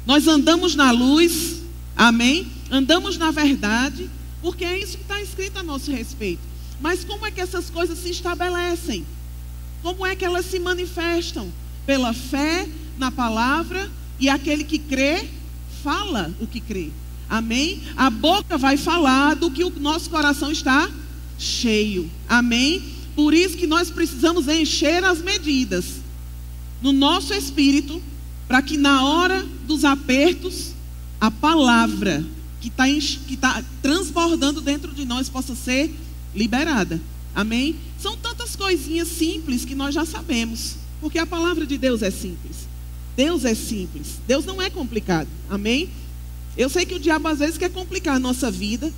Nós andamos na luz, amém? Andamos na verdade, porque é isso que está escrito a nosso respeito. Mas como é que essas coisas se estabelecem? Como é que elas se manifestam? Pela fé na palavra, e aquele que crê, fala o que crê. Amém? A boca vai falar do que o nosso coração está cheio. Amém? Por isso que nós precisamos encher as medidas no nosso espírito, para que na hora dos apertos, a palavra que está transbordando dentro de nós possa ser liberada. Amém? São tantas coisinhas simples que nós já sabemos, porque a palavra de Deus é simples. Deus é simples, Deus não é complicado. Amém? Eu sei que o diabo às vezes quer complicar a nossa vida,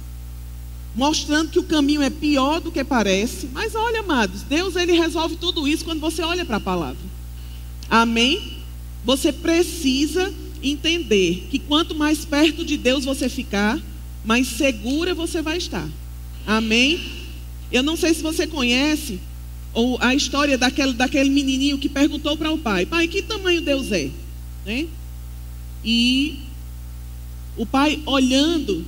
mostrando que o caminho é pior do que parece. Mas olha, amados, Deus ele resolve tudo isso quando você olha para a palavra. Amém? Você precisa entender que quanto mais perto de Deus você ficar, mais segura você vai estar. Amém? Eu não sei se você conhece ou a história daquele menininho que perguntou para o pai: pai, que tamanho Deus é? Né? E o pai, olhando,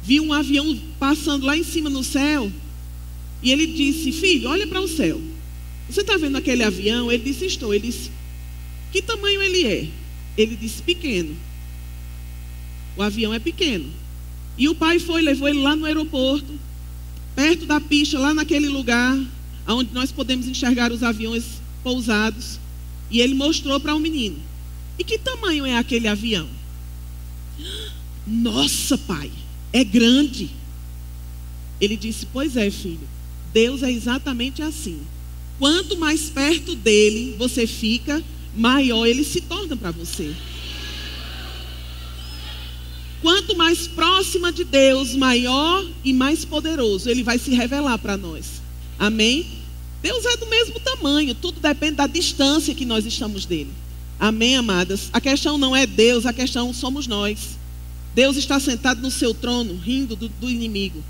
viu um avião passando lá em cima no céu, e ele disse: filho, olha para o céu. Você está vendo aquele avião? Ele disse: estou. Ele disse: que tamanho ele é? Ele disse: pequeno. O avião é pequeno. E o pai levou ele lá no aeroporto, perto da pista, lá naquele lugar onde nós podemos enxergar os aviões pousados. E ele mostrou para o menino: e que tamanho é aquele avião? Nossa, pai, é grande. Ele disse: pois é, filho, Deus é exatamente assim. Quanto mais perto dele você fica, maior ele se torna para você. Quanto mais próxima de Deus, maior e mais poderoso ele vai se revelar para nós. Amém? Deus é do mesmo tamanho, tudo depende da distância que nós estamos dele. Amém, amadas? A questão não é Deus, a questão somos nós. Deus está sentado no seu trono, rindo do inimigo,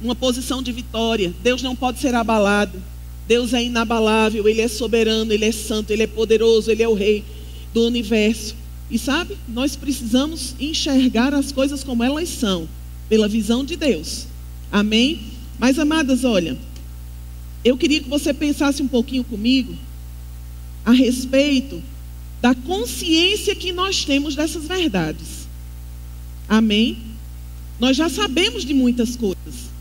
uma posição de vitória. Deus não pode ser abalado. Deus é inabalável, Ele é soberano, Ele é santo, Ele é poderoso, Ele é o rei do universo. E sabe, nós precisamos enxergar as coisas como elas são, pela visão de Deus. Amém? Mas, amadas, olha, eu queria que você pensasse um pouquinho comigo a respeito da consciência que nós temos dessas verdades. Amém? Nós já sabemos de muitas coisas,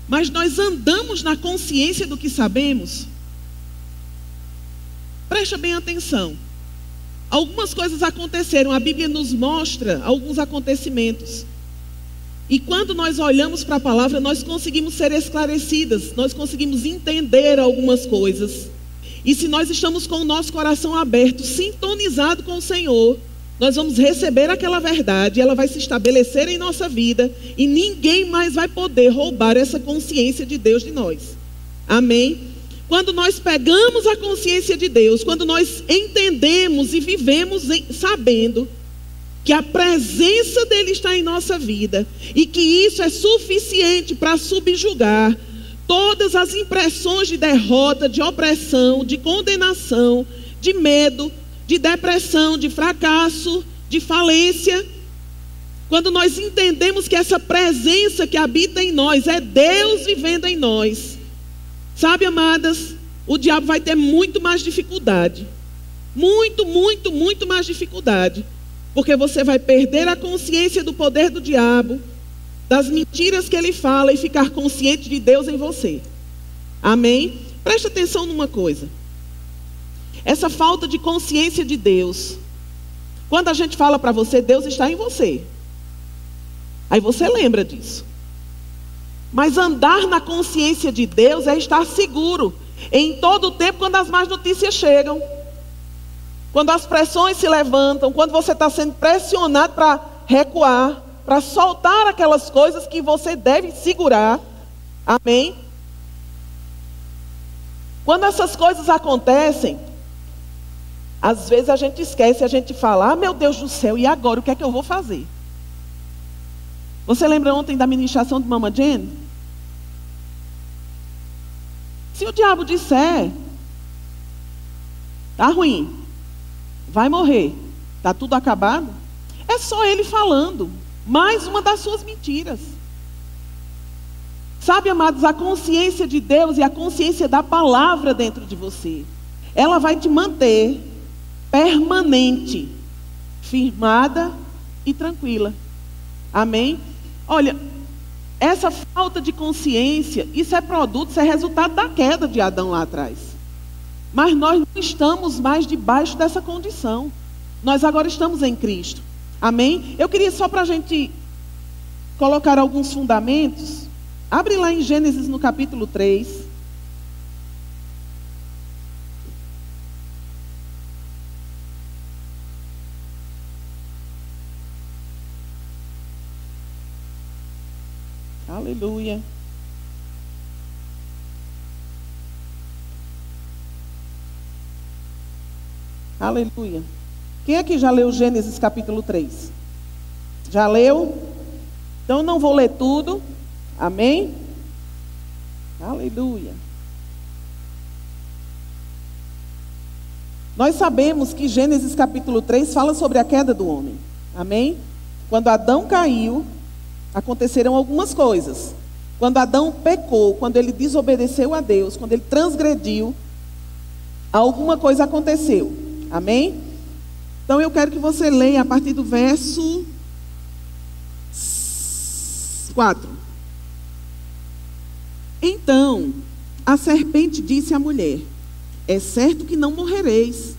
mas nós andamos na consciência do que sabemos? Presta bem atenção. Algumas coisas aconteceram, a Bíblia nos mostra alguns acontecimentos. E quando nós olhamos para a palavra, nós conseguimos ser esclarecidas, nós conseguimos entender algumas coisas. E se nós estamos com o nosso coração aberto, sintonizado com o Senhor, nós vamos receber aquela verdade, ela vai se estabelecer em nossa vida, e ninguém mais vai poder roubar essa consciência de Deus de nós. Amém? Quando nós pegamos a consciência de Deus, quando nós entendemos e vivemos sabendo que a presença dele está em nossa vida, e que isso é suficiente para subjugar todas as impressões de derrota, de opressão, de condenação, de medo, de depressão, de fracasso, de falência. Quando nós entendemos que essa presença que habita em nós é Deus vivendo em nós, sabe, amadas, o diabo vai ter muito mais dificuldade. Muito mais dificuldade. Porque você vai perder a consciência do poder do diabo, das mentiras que ele fala, e ficar consciente de Deus em você. Amém? Preste atenção numa coisa. Essa falta de consciência de Deus, quando a gente fala para você, Deus está em você, aí você lembra disso. Mas andar na consciência de Deus é estar seguro em todo o tempo, quando as más notícias chegam, quando as pressões se levantam, quando você está sendo pressionado para recuar, para soltar aquelas coisas que você deve segurar. Amém? Quando essas coisas acontecem, às vezes a gente esquece, a gente fala: ah, meu Deus do céu, e agora o que é que eu vou fazer? Você lembra ontem da ministração de Mama Jane? Se o diabo disser: tá ruim, vai morrer, tá tudo acabado, É só ele falando. Mais uma das suas mentiras. Sabe, amados, a consciência de Deus e a consciência da palavra dentro de você, ela vai te manter permanente, firmada e tranquila. Amém? Olha, essa falta de consciência, isso é produto, isso é resultado da queda de Adão lá atrás. Mas nós não estamos mais debaixo dessa condição. Nós agora estamos em Cristo. Amém? Eu queria só para a gente colocar alguns fundamentos. Abre lá em Gênesis no capítulo 3. Aleluia. Aleluia. Quem aqui já leu Gênesis capítulo 3? Já leu? Então eu não vou ler tudo. Amém? Aleluia. Nós sabemos que Gênesis capítulo 3 fala sobre a queda do homem. Amém? Quando Adão caiu, aconteceram algumas coisas. Quando Adão pecou, quando ele desobedeceu a Deus, quando ele transgrediu, alguma coisa aconteceu. Amém? Então eu quero que você leia a partir do verso 4. Então, a serpente disse à mulher: é certo que não morrereis,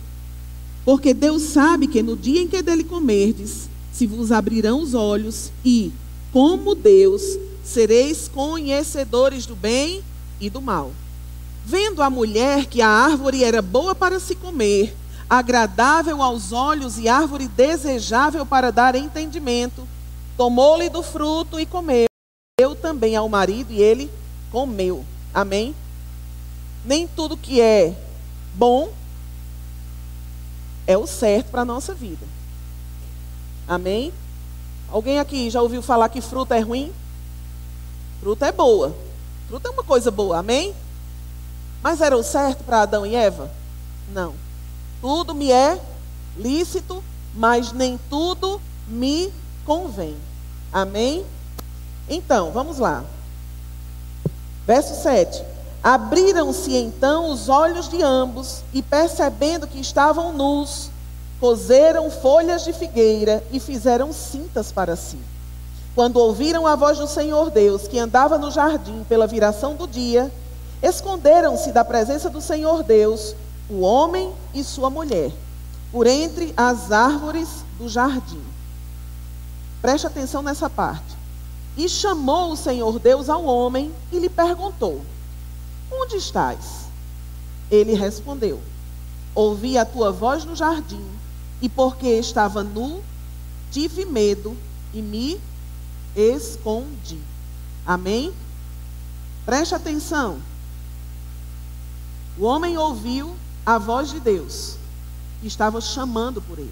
porque Deus sabe que no dia em que dele comerdes, se vos abrirão os olhos e, como Deus, sereis conhecedores do bem e do mal. Vendo a mulher que a árvore era boa para se comer, agradável aos olhos e árvore desejável para dar entendimento, tomou-lhe do fruto e comeu. Deu também ao marido e ele comeu. Amém? Nem tudo que é bom é o certo para a nossa vida. Amém? Alguém aqui já ouviu falar que fruta é ruim? Fruta é boa. Fruta é uma coisa boa, amém? Mas era o certo para Adão e Eva? Não. Tudo me é lícito, mas nem tudo me convém. Amém? Então, vamos lá. Verso 7. Abriram-se então os olhos de ambos, e percebendo que estavam nus, coseram folhas de figueira e fizeram cintas para si. Quando ouviram a voz do Senhor Deus, que andava no jardim pela viração do dia, esconderam-se da presença do Senhor Deus, o homem e sua mulher, por entre as árvores do jardim. Preste atenção nessa parte. E chamou o Senhor Deus ao homem e lhe perguntou: onde estás? Ele respondeu: ouvi a tua voz no jardim, e porque estava nu, tive medo e me escondi. Amém? Preste atenção. O homem ouviu a voz de Deus, que estava chamando por ele.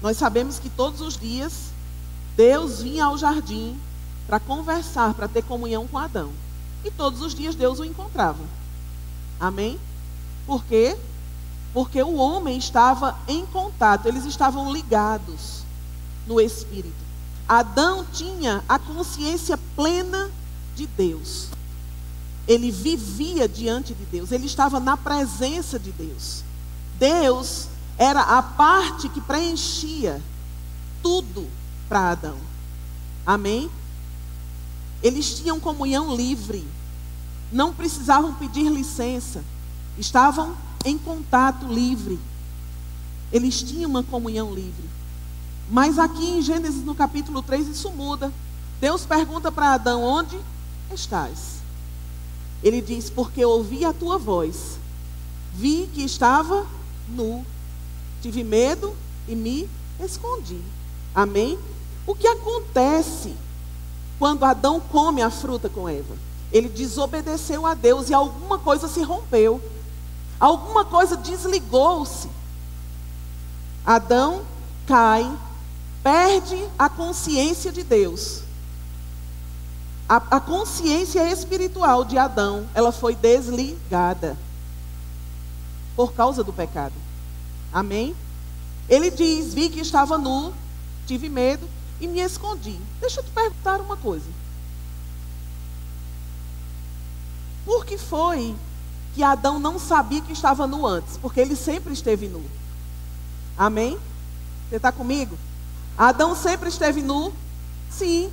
Nós sabemos que todos os dias Deus vinha ao jardim para conversar, para ter comunhão com Adão. E todos os dias Deus o encontrava. Amém? Por quê? Porque o homem estava em contato, eles estavam ligados no Espírito. Adão tinha a consciência plena de Deus. Ele vivia diante de Deus, ele estava na presença de Deus. Deus era a parte que preenchia tudo para Adão. Amém? Eles tinham comunhão livre, não precisavam pedir licença, estavam em contato livre. Eles tinham uma comunhão livre. Mas aqui em Gênesis no capítulo 3 isso muda. Deus pergunta para Adão: onde estás? Ele diz: porque ouvi a tua voz, vi que estava nu, tive medo e me escondi. Amém? O que acontece quando Adão come a fruta com Eva? Ele desobedeceu a Deus e alguma coisa se rompeu. Alguma coisa desligou-se. Adão cai, perde a consciência de Deus. A consciência espiritual de Adão, ela foi desligada por causa do pecado. Amém? Ele diz: vi que estava nu, tive medo e me escondi. Deixa eu te perguntar uma coisa. Por que foi que Adão não sabia que estava nu antes? Porque ele sempre esteve nu. Amém? Você está comigo? Adão sempre esteve nu? Sim.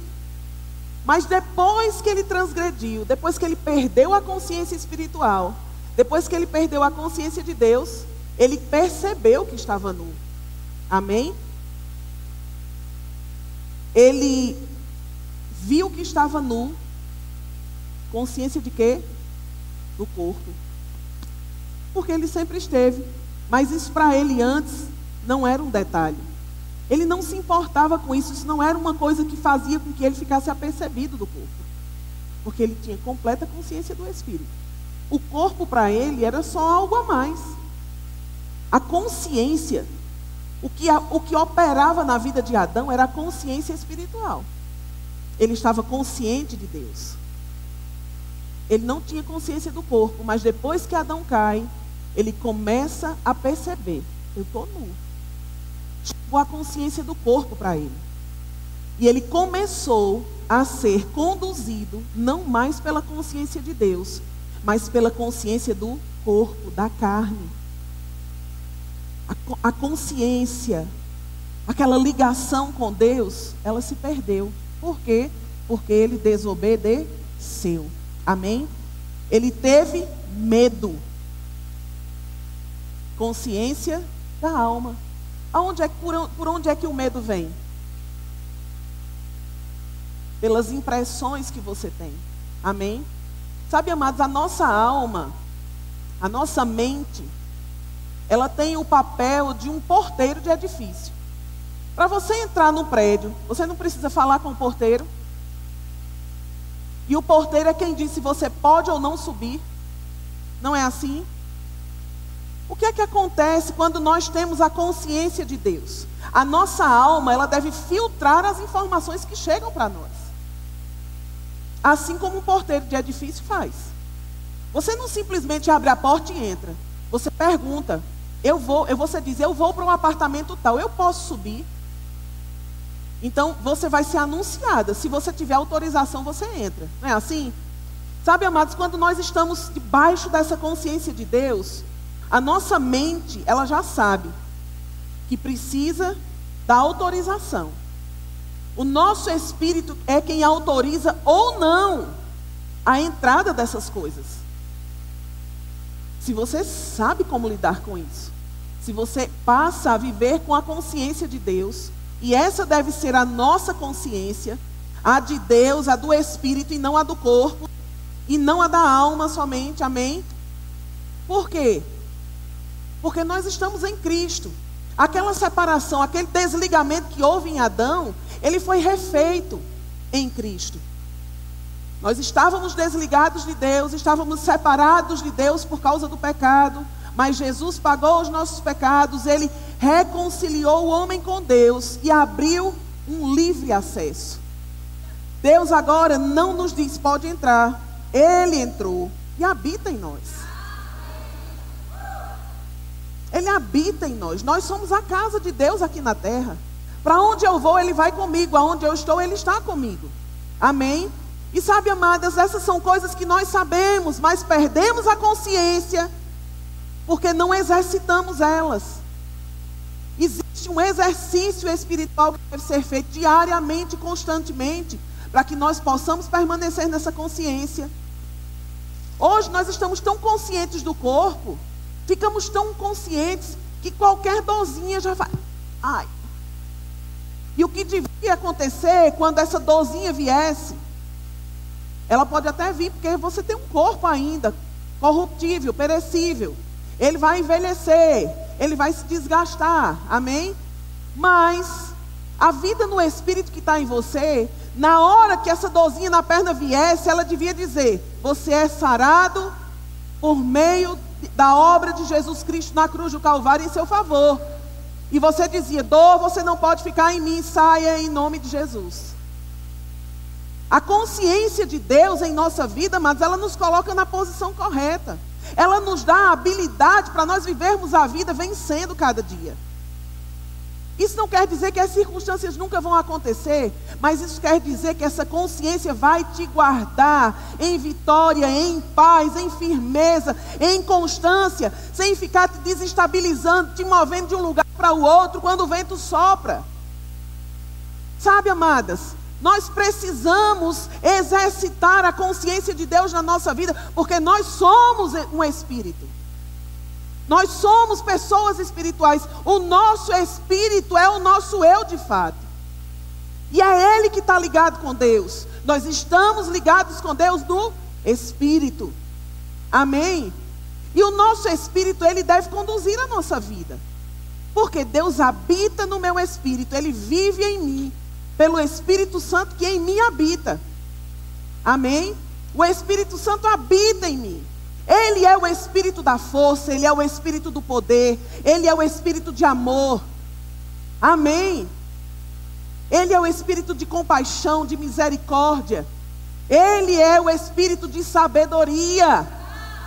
Mas depois que ele transgrediu, depois que ele perdeu a consciência espiritual, depois que ele perdeu a consciência de Deus, ele percebeu que estava nu. Amém? Ele viu que estava nu. Consciência de quê? Do corpo. Porque ele sempre esteve. Mas isso para ele antes não era um detalhe. Ele não se importava com isso. Isso não era uma coisa que fazia com que ele ficasse apercebido do corpo. Porque ele tinha completa consciência do Espírito. O corpo para ele era só algo a mais. A consciência, o que operava na vida de Adão era a consciência espiritual. Ele estava consciente de Deus. Ele não tinha consciência do corpo, mas depois que Adão cai, ele começa a perceber: eu estou nu. Chegou a consciência do corpo para ele. E ele começou a ser conduzido, não mais pela consciência de Deus, mas pela consciência do corpo, da carne. A consciência, aquela ligação com Deus, ela se perdeu. Por quê? Porque ele desobedeceu. Amém? Ele teve medo. Consciência da alma. Por onde é que o medo vem? Pelas impressões que você tem. Amém? Sabe, amados, a nossa alma, a nossa mente, ela tem o papel de um porteiro de edifício. Para você entrar no prédio, você não precisa falar com o porteiro. E o porteiro é quem diz se você pode ou não subir. Não é assim? O que é que acontece quando nós temos a consciência de Deus? A nossa alma, ela deve filtrar as informações que chegam para nós. Assim como um porteiro de edifício faz. Você não simplesmente abre a porta e entra. Você pergunta: você diz, eu vou para um apartamento tal, eu posso subir? Então, você vai ser anunciada. Se você tiver autorização, você entra. Não é assim? Sabe, amados, quando nós estamos debaixo dessa consciência de Deus, a nossa mente, ela já sabe que precisa da autorização. O nosso espírito é quem autoriza ou não a entrada dessas coisas. Se você sabe como lidar com isso, se você passa a viver com a consciência de Deus, e essa deve ser a nossa consciência, a de Deus, a do Espírito e não a do corpo, e não a da alma somente, amém? Por quê? Porque nós estamos em Cristo. Aquela separação, aquele desligamento que houve em Adão, ele foi refeito em Cristo. Nós estávamos desligados de Deus, estávamos separados de Deus por causa do pecado, mas Jesus pagou os nossos pecados, Ele reconciliou o homem com Deus e abriu um livre acesso. Deus agora não nos diz, pode entrar. Ele entrou e habita em nós. Ele habita em nós. Nós somos a casa de Deus aqui na terra. Para onde eu vou, Ele vai comigo. Aonde eu estou, Ele está comigo. Amém? E sabe, amadas, essas são coisas que nós sabemos, mas perdemos a consciência porque não exercitamos elas. Existe um exercício espiritual que deve ser feito diariamente, constantemente, para que nós possamos permanecer nessa consciência. Hoje nós estamos tão conscientes do corpo, ficamos tão conscientes que qualquer dorzinha já vai. Ai. E o que devia acontecer quando essa dorzinha viesse? Ela pode até vir, porque você tem um corpo ainda, corruptível, perecível. Ele vai envelhecer, ele vai se desgastar, amém? Mas a vida no Espírito que está em você, na hora que essa dorzinha na perna viesse, ela devia dizer: você é sarado por meio da obra de Jesus Cristo na cruz do Calvário em seu favor. E você dizia: dor, você não pode ficar em mim, saia em nome de Jesus. A consciência de Deus em nossa vida, mas ela nos coloca na posição correta. Ela nos dá a habilidade para nós vivermos a vida vencendo cada dia. Isso não quer dizer que as circunstâncias nunca vão acontecer, mas isso quer dizer que essa consciência vai te guardar em vitória, em paz, em firmeza, em constância, sem ficar te desestabilizando, te movendo de um lugar para o outro quando o vento sopra. Sabe, amadas, nós precisamos exercitar a consciência de Deus na nossa vida, porque nós somos um espírito. Nós somos pessoas espirituais. O nosso espírito é o nosso eu de fato. E é ele que está ligado com Deus. Nós estamos ligados com Deus no espírito. Amém? E o nosso espírito, ele deve conduzir a nossa vida. Porque Deus habita no meu espírito. Ele vive em mim. Pelo Espírito Santo que em mim habita. Amém? O Espírito Santo habita em mim. Ele é o espírito da força, ele é o espírito do poder, ele é o espírito de amor. Amém? Ele é o espírito de compaixão, de misericórdia. Ele é o espírito de sabedoria.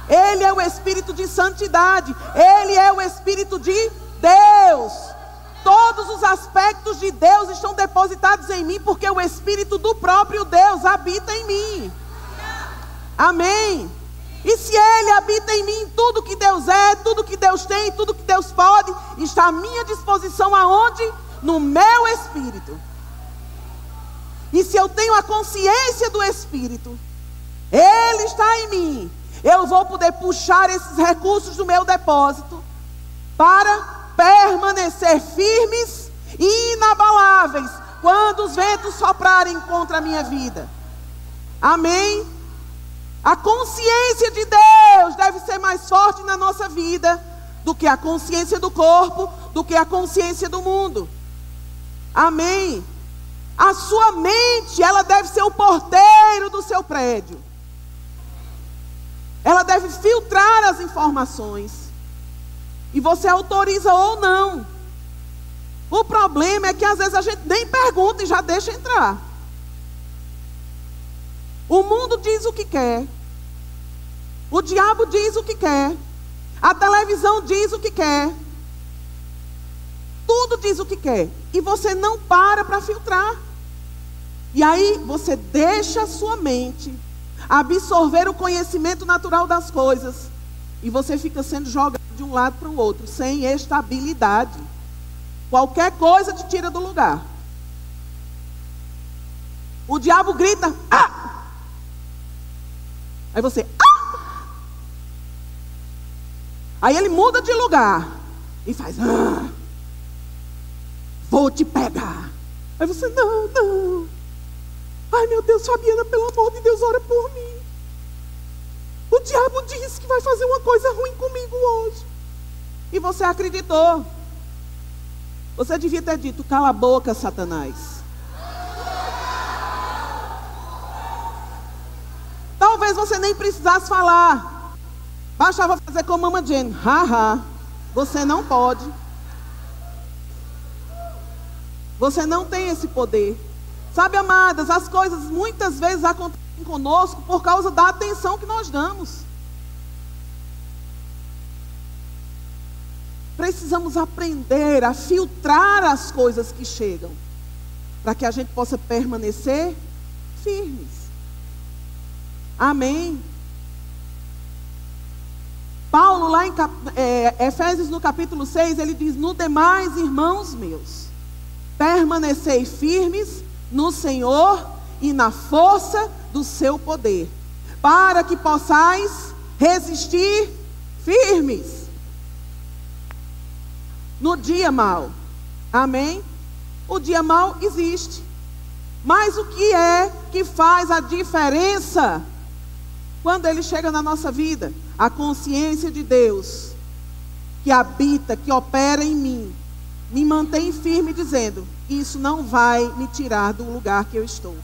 Ele é o espírito de santidade. Ele é o espírito de Deus. Todos os aspectos de Deus estão depositados em mim, porque o espírito do próprio Deus habita em mim. Amém? E se ele habita em mim, tudo que Deus é, tudo que Deus tem, tudo que Deus pode, está à minha disposição aonde? No meu espírito. E se eu tenho a consciência do espírito, ele está em mim, eu vou poder puxar esses recursos do meu depósito para permanecer firmes e inabaláveis quando os ventos soprarem contra a minha vida. Amém? A consciência de Deus deve ser mais forte na nossa vida do que a consciência do corpo, do que a consciência do mundo. Amém? A sua mente, ela deve ser o porteiro do seu prédio. Ela deve filtrar as informações. E você autoriza ou não. O problema é que às vezes a gente nem pergunta e já deixa entrar. O mundo diz o que quer. O diabo diz o que quer. A televisão diz o que quer. Tudo diz o que quer. E você não para filtrar. E aí você deixa a sua mente absorver o conhecimento natural das coisas. E você fica sendo jogado de um lado para o outro, sem estabilidade. Qualquer coisa te tira do lugar. O diabo grita, ah! Aí você, ah! Aí ele muda de lugar e faz, ah! Vou te pegar. Aí você, não, não. Ai meu Deus, Fabiana, pelo amor de Deus, ora por mim. O diabo disse que vai fazer uma coisa ruim comigo hoje. E você acreditou. Você devia ter dito, cala a boca, Satanás. Talvez você nem precisasse falar. Bastava fazer como Mama Jane. Haha, você não pode. Você não tem esse poder. Sabe, amadas, as coisas muitas vezes acontecem conosco por causa da atenção que nós damos. Precisamos aprender a filtrar as coisas que chegam, para que a gente possa permanecer firmes. Amém? Paulo, lá em Efésios no capítulo 6, ele diz, no demais, irmãos meus, permanecei firmes no Senhor e na força do seu poder, para que possais resistir firmes no dia mau. Amém? O dia mau existe. Mas o que é que faz a diferença quando ele chega na nossa vida? A consciência de Deus que habita, que opera em mim, me mantém firme dizendo, isso não vai me tirar do lugar que eu estou.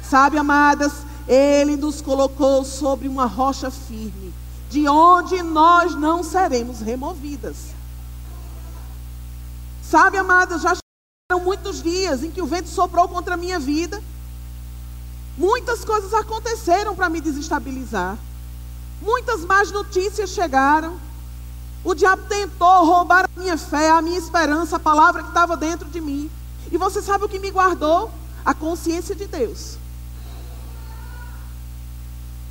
Sabe, amadas, ele nos colocou sobre uma rocha firme, de onde nós não seremos removidas. Sabe, amadas, já chegaram muitos dias em que o vento soprou contra a minha vida. Muitas coisas aconteceram para me desestabilizar. Muitas más notícias chegaram. O diabo tentou roubar a minha fé, a minha esperança, a palavra que estava dentro de mim. E você sabe o que me guardou? A consciência de Deus.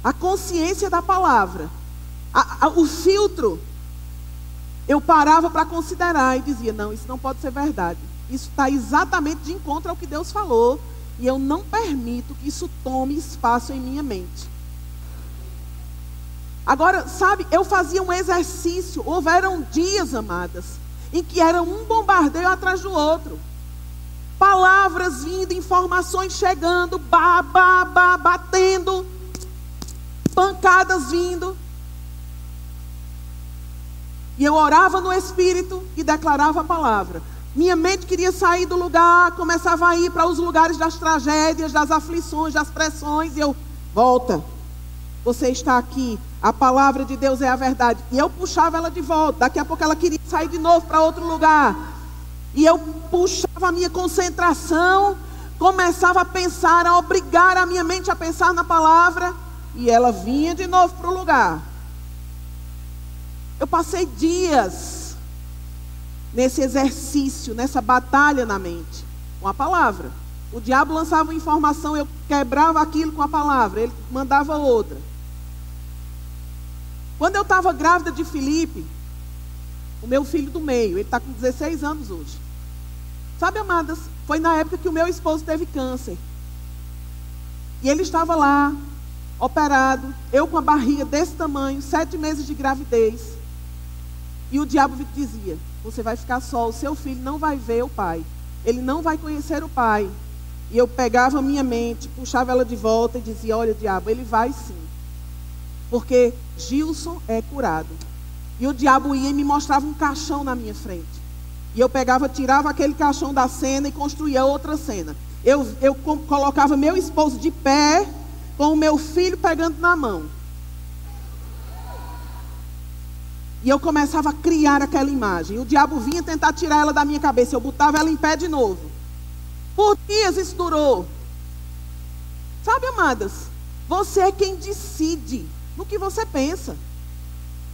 A consciência da palavra. O filtro. Eu parava para considerar e dizia, não, isso não pode ser verdade. Isso está exatamente de encontro ao que Deus falou. E eu não permito que isso tome espaço em minha mente. Agora, sabe, eu fazia um exercício. Houveram dias, amadas, em que era um bombardeio atrás do outro. Palavras vindo, informações chegando, batendo, pancadas vindo. E eu orava no Espírito e declarava a palavra. Minha mente queria sair do lugar, começava a ir para os lugares das tragédias, das aflições, das pressões. E eu, volta, você está aqui, a palavra de Deus é a verdade. E eu puxava ela de volta, daqui a pouco ela queria sair de novo para outro lugar. E eu puxava a minha concentração, começava a pensar, a obrigar a minha mente a pensar na palavra. E ela vinha de novo para o lugar. Eu passei dias nesse exercício, nessa batalha na mente, com a palavra. O diabo lançava uma informação, eu quebrava aquilo com a palavra, ele mandava outra. Quando eu estava grávida de Felipe, o meu filho do meio, ele está com 16 anos hoje. Sabe, amadas, foi na época que o meu esposo teve câncer. E ele estava lá, operado, eu com a barriga desse tamanho, 7 meses de gravidez. E o diabo dizia, você vai ficar só, o seu filho não vai ver o pai. Ele não vai conhecer o pai. E eu pegava a minha mente, puxava ela de volta e dizia, olha, diabo, ele vai sim. Porque Gilson é curado. E o diabo ia e me mostrava um caixão na minha frente. E eu pegava, tirava aquele caixão da cena e construía outra cena. Eu colocava meu esposo de pé, com o meu filho pegando na mão. E eu começava a criar aquela imagem. O diabo vinha tentar tirar ela da minha cabeça. Eu botava ela em pé de novo. Por dias isso durou. Sabe, amadas? Você é quem decide no que você pensa.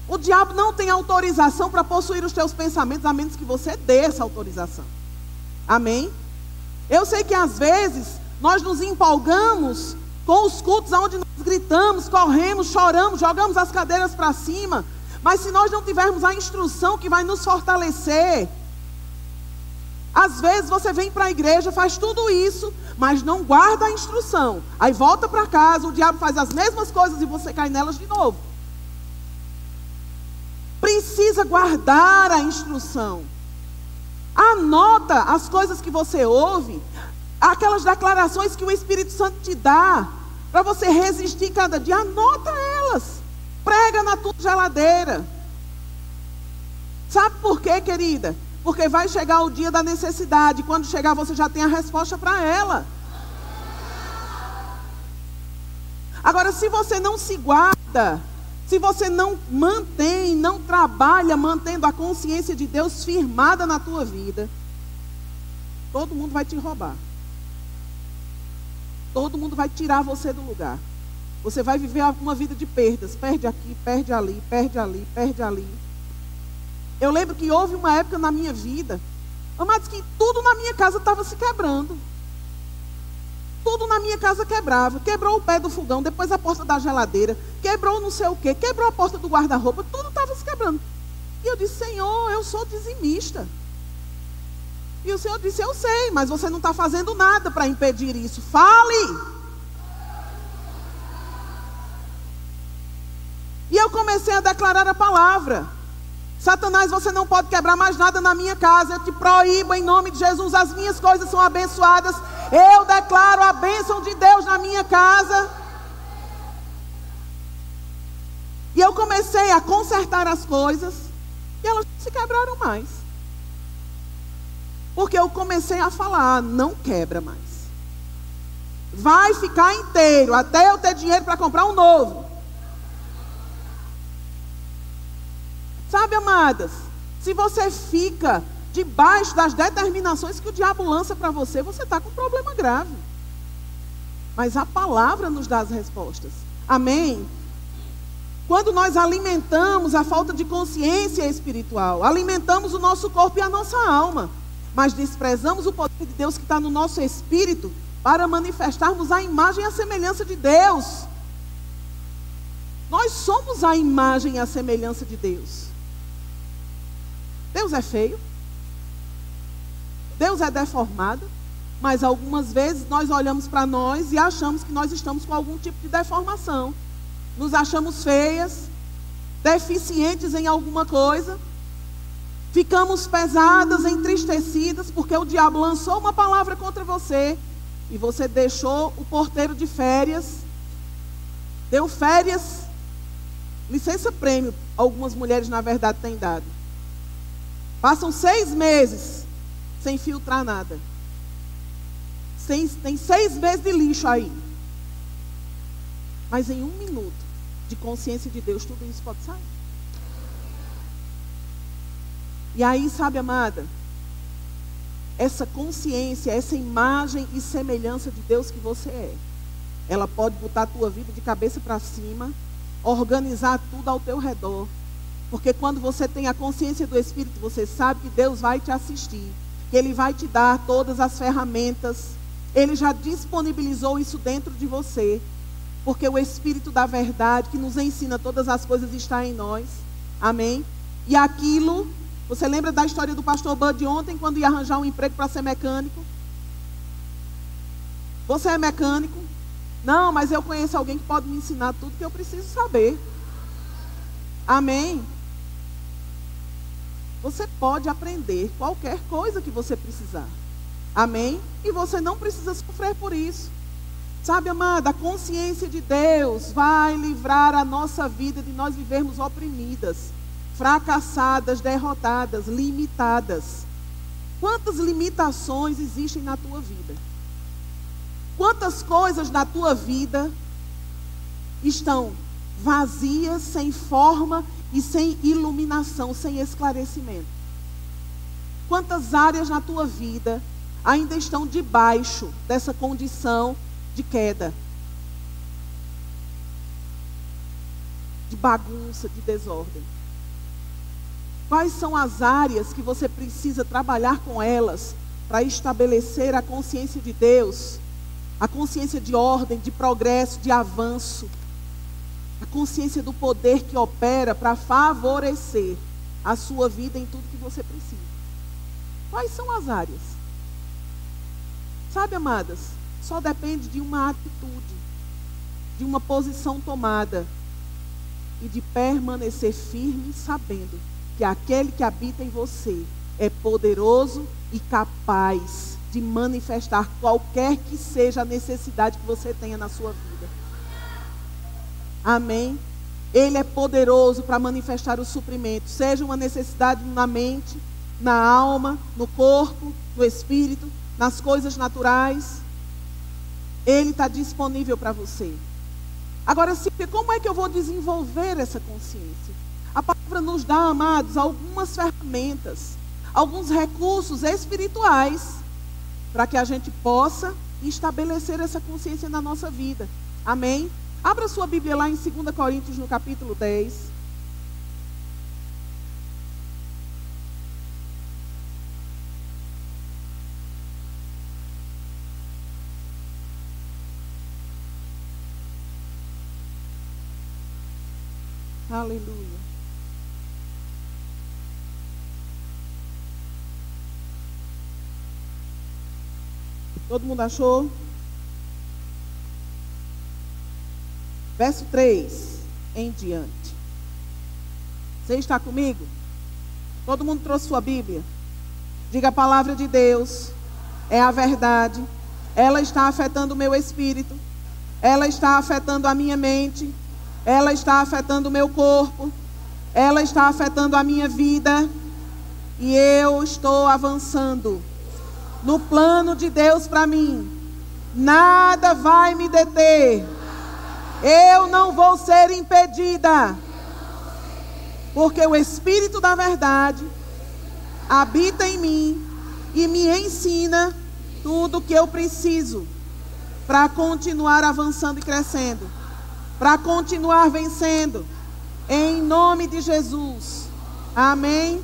O diabo não tem autorização para possuir os teus pensamentos, a menos que você dê essa autorização. Amém? Eu sei que às vezes nós nos empolgamos com os cultos onde nós gritamos, corremos, choramos, jogamos as cadeiras para cima. Mas se nós não tivermos a instrução que vai nos fortalecer, às vezes você vem para a igreja, faz tudo isso, mas não guarda a instrução. Aí volta para casa, o diabo faz as mesmas coisas e você cai nelas de novo. Precisa guardar a instrução. Anota as coisas que você ouve, aquelas declarações que o Espírito Santo te dá, para você resistir cada dia. Anota elas. Prega na tua geladeira. Sabe por quê, querida? Porque vai chegar o dia da necessidade. Quando chegar, você já tem a resposta para ela. Agora, se você não se guarda, se você não mantém, não trabalha mantendo a consciência de Deus firmada na tua vida, todo mundo vai te roubar. Todo mundo vai tirar você do lugar. Você vai viver uma vida de perdas. Perde aqui, perde ali, perde ali, perde ali. Eu lembro que houve uma época na minha vida, amados, que tudo na minha casa estava se quebrando. Tudo na minha casa quebrava. Quebrou o pé do fogão, depois a porta da geladeira, quebrou não sei o quê, quebrou a porta do guarda-roupa, tudo estava se quebrando. E eu disse, Senhor, eu sou dizimista. E o Senhor disse, eu sei, mas você não está fazendo nada para impedir isso. Fale! E eu comecei a declarar a palavra. Satanás, você não pode quebrar mais nada na minha casa. Eu te proíbo em nome de Jesus. As minhas coisas são abençoadas. Eu declaro a bênção de Deus na minha casa. E eu comecei a consertar as coisas. E elas não se quebraram mais. Porque eu comecei a falar, não quebra mais. Vai ficar inteiro até eu ter dinheiro para comprar um novo. Sabe, amadas, se você fica debaixo das determinações que o diabo lança para você, você está com um problema grave. Mas a palavra nos dá as respostas. Amém? Quando nós alimentamos a falta de consciência espiritual, alimentamos o nosso corpo e a nossa alma, mas desprezamos o poder de Deus que está no nosso espírito para manifestarmos a imagem e a semelhança de Deus. Nós somos a imagem e a semelhança de Deus. Deus é feio, Deus é deformado, mas algumas vezes nós olhamos para nós e achamos que nós estamos com algum tipo de deformação. Nos achamos feias, deficientes em alguma coisa, ficamos pesadas, entristecidas, porque o diabo lançou uma palavra contra você e você deixou o porteiro de férias, deu férias, licença-prêmio, algumas mulheres na verdade têm dado. Passam 6 meses sem filtrar nada. Tem 6 meses de lixo aí. Mas em 1 minuto de consciência de Deus, tudo isso pode sair. E aí, sabe, amada, essa consciência, essa imagem e semelhança de Deus que você é, ela pode botar a tua vida de cabeça para cima, organizar tudo ao teu redor. Porque quando você tem a consciência do Espírito, você sabe que Deus vai te assistir, que Ele vai te dar todas as ferramentas. Ele já disponibilizou isso dentro de você, porque o Espírito da verdade, que nos ensina todas as coisas, está em nós. Amém? E aquilo, você lembra da história do pastor Bud ontem, quando ia arranjar um emprego para ser mecânico? Você é mecânico? Não, mas eu conheço alguém que pode me ensinar tudo que eu preciso saber. Amém? Você pode aprender qualquer coisa que você precisar. Amém? E você não precisa sofrer por isso. Sabe, amada, a consciência de Deus vai livrar a nossa vida de nós vivermos oprimidas, fracassadas, derrotadas, limitadas. Quantas limitações existem na tua vida? Quantas coisas na tua vida estão vazias, sem forma e sem iluminação, sem esclarecimento? Quantas áreas na tua vida ainda estão debaixo dessa condição de queda, de bagunça, de desordem? Quais são as áreas que você precisa trabalhar com elas para estabelecer a consciência de Deus, a consciência de ordem, de progresso, de avanço, a consciência do poder que opera para favorecer a sua vida em tudo que você precisa? Quais são as áreas? Sabe, amadas, só depende de uma atitude, de uma posição tomada e de permanecer firme, sabendo que aquele que habita em você é poderoso e capaz de manifestar qualquer que seja a necessidade que você tenha na sua vida. Amém? Ele é poderoso para manifestar o suprimento, seja uma necessidade na mente, na alma, no corpo, no espírito, nas coisas naturais. Ele está disponível para você. Agora, como é que eu vou desenvolver essa consciência? A palavra nos dá, amados, algumas ferramentas, alguns recursos espirituais para que a gente possa estabelecer essa consciência na nossa vida. Amém? Abra sua Bíblia lá em 2 Coríntios, no capítulo 10. Aleluia. Todo mundo achou? Verso 3 em diante. Você está comigo? Todo mundo trouxe sua Bíblia? Diga: a palavra de Deus é a verdade. Ela está afetando o meu espírito. Ela está afetando a minha mente. Ela está afetando o meu corpo. Ela está afetando a minha vida. E eu estou avançando no plano de Deus para mim. Nada vai me deter. Eu não vou ser impedida. Porque o Espírito da verdade habita em mim e me ensina tudo o que eu preciso para continuar avançando e crescendo, para continuar vencendo, Em nome de Jesus. Amém.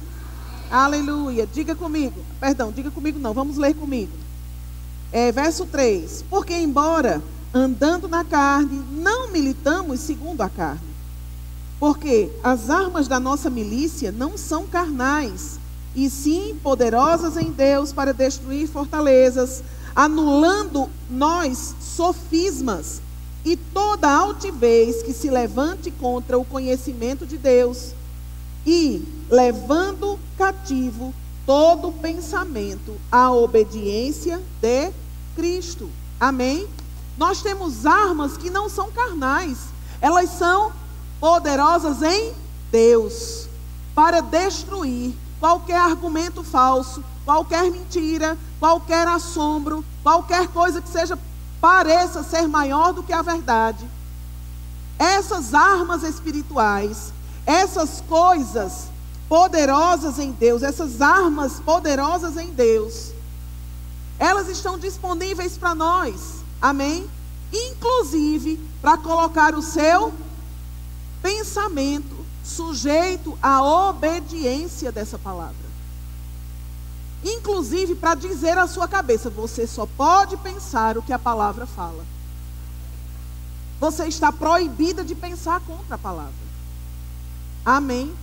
Aleluia. Diga comigo. Perdão, diga comigo não. Vamos ler comigo. Verso 3. Porque embora andando na carne, não militamos segundo a carne. Porque as armas da nossa milícia não são carnais, e sim poderosas em Deus para destruir fortalezas, anulando nós sofismas e toda altivez que se levante contra o conhecimento de Deus, e levando cativo todo pensamento à obediência de Cristo. Amém? Nós temos armas que não são carnais, elas são poderosas em Deus para destruir qualquer argumento falso, qualquer mentira, qualquer assombro, qualquer coisa que pareça ser maior do que a verdade. Essas armas espirituais, essas coisas poderosas em Deus, essas armas poderosas em Deus, elas estão disponíveis para nós, amém? Inclusive para colocar o seu pensamento sujeito à obediência dessa palavra. Inclusive para dizer à sua cabeça: você só pode pensar o que a palavra fala. Você está proibida de pensar contra a palavra. Amém?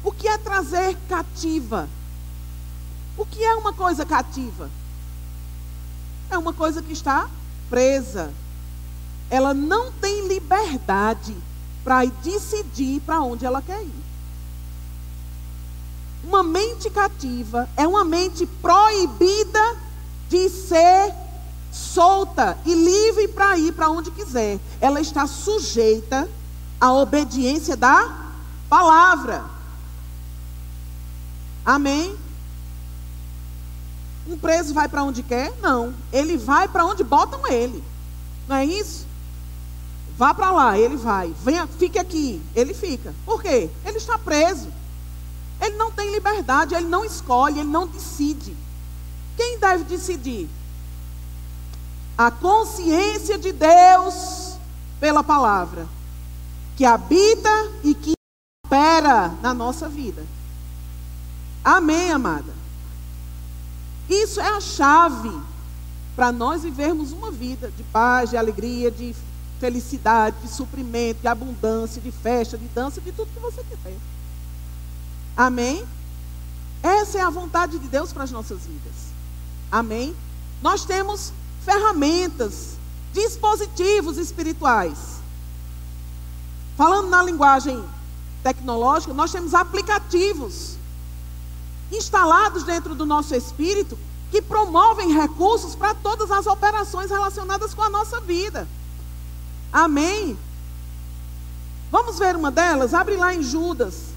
O que é trazer cativa? O que é uma coisa cativa? É uma coisa que está presa. Ela não tem liberdade para decidir para onde ela quer ir. Uma mente cativa é uma mente proibida de ser solta e livre para ir para onde quiser. Ela está sujeita à obediência da palavra. Amém? Um preso vai para onde quer? Não. Ele vai para onde botam ele. Não é isso? Vá para lá, ele vai. Venha, fique aqui, ele fica. Por quê? Ele está preso. Ele não tem liberdade, ele não escolhe, ele não decide. Quem deve decidir? A consciência de Deus pela palavra, que habita e que opera na nossa vida. Amém, amada? Isso é a chave para nós vivermos uma vida de paz, de alegria, de felicidade, de suprimento, de abundância, de festa, de dança, de tudo que você quiser. Amém? Essa é a vontade de Deus para as nossas vidas. Amém? Nós temos ferramentas, dispositivos espirituais. Falando na linguagem tecnológica, nós temos aplicativos instalados dentro do nosso espírito que promovem recursos para todas as operações relacionadas com a nossa vida. Amém? Vamos ver uma delas? Abre lá em Judas.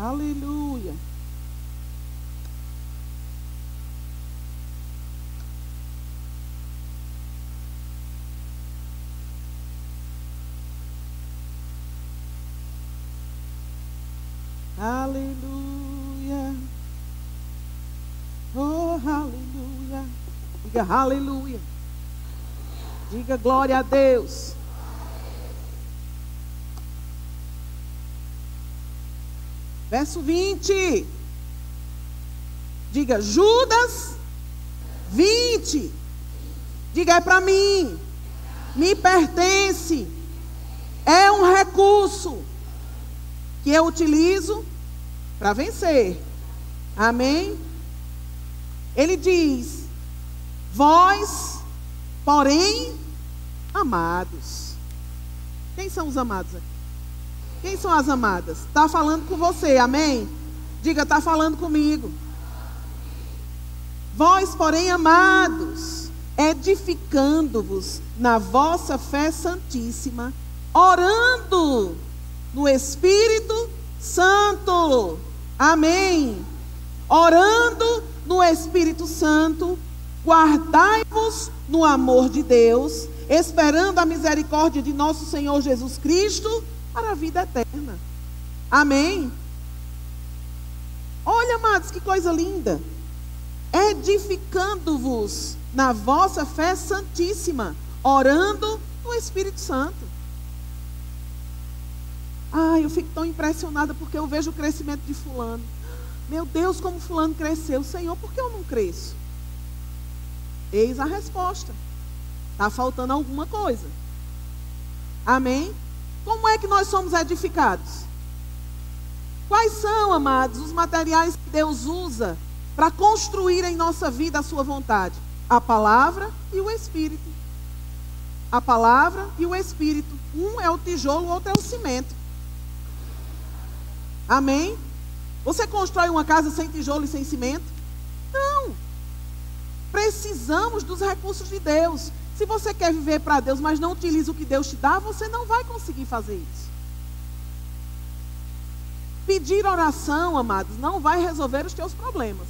Aleluia. Aleluia. Oh, aleluia. Diga aleluia. Diga glória a Deus. Verso 20. Diga Judas 20. Diga é para mim. Me pertence. É um recurso que eu utilizo para vencer. Amém? Ele diz: vós, porém, amados. Quem são os amados aqui? Quem são as amadas? Está falando com você, amém? Diga, está falando comigo. Vós, porém, amados, edificando-vos na vossa fé santíssima, orando no Espírito Santo. Amém? Orando no Espírito Santo, Guardai-vos no amor de Deus, esperando a misericórdia de nosso Senhor Jesus Cristo para a vida eterna. Amém? Olha, amados, que coisa linda. Edificando-vos na vossa fé santíssima, orando no Espírito Santo. Eu fico tão impressionada porque eu vejo o crescimento de fulano. Meu Deus, como fulano cresceu. Senhor, por que eu não cresço? Eis a resposta. Está faltando alguma coisa. Amém? Como é que nós somos edificados? Quais são, amados, os materiais que Deus usa para construir em nossa vida a sua vontade? A palavra e o Espírito. A palavra e o Espírito. Um é o tijolo, o outro é o cimento. Amém? Você constrói uma casa sem tijolo e sem cimento? Não. Precisamos dos recursos de Deus. Se você quer viver para Deus, mas não utiliza o que Deus te dá, você não vai conseguir fazer isso. Pedir oração, amados, não vai resolver os teus problemas.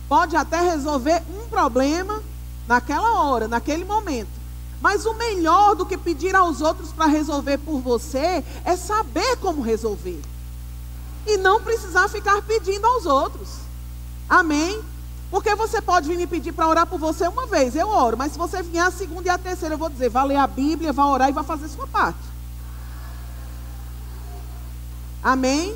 Pode até resolver um problema naquela hora, naquele momento. Mas o melhor do que pedir aos outros para resolver por você é saber como resolver. E não precisar ficar pedindo aos outros. Amém? Porque você pode vir me pedir para orar por você uma vez, eu oro. Mas se você vier a segunda e a terceira, eu vou dizer, vai ler a Bíblia, vai orar e vai fazer sua parte. Amém?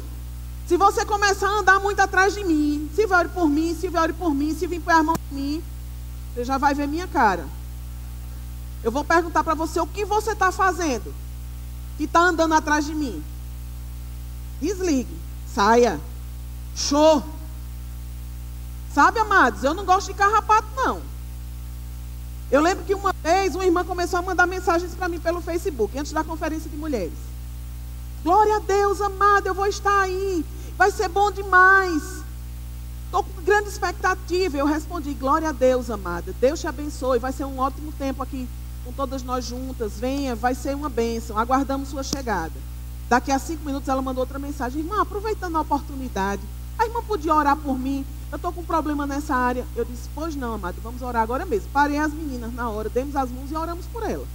Se você começar a andar muito atrás de mim, se vai orar por mim, se vai orar por mim, se vir pôr a mão em mim, você já vai ver minha cara. Eu vou perguntar para você o que você está fazendo, que está andando atrás de mim. Desligue, saia, show. Sabe, amados, eu não gosto de carrapato, não. Eu lembro que uma vez uma irmã começou a mandar mensagens para mim pelo Facebook, antes da conferência de mulheres. Glória a Deus, amada, eu vou estar aí, vai ser bom demais. Estou com grande expectativa. Eu respondi, glória a Deus, amada, Deus te abençoe, vai ser um ótimo tempo aqui com todas nós juntas, venha, vai ser uma bênção, aguardamos sua chegada. Daqui a 5 minutos ela mandou outra mensagem, irmã, aproveitando a oportunidade, a irmã podia orar por mim, eu estou com um problema nessa área. Eu disse, pois não, amada, vamos orar agora mesmo. Parei as meninas na hora, demos as mãos e oramos por ela.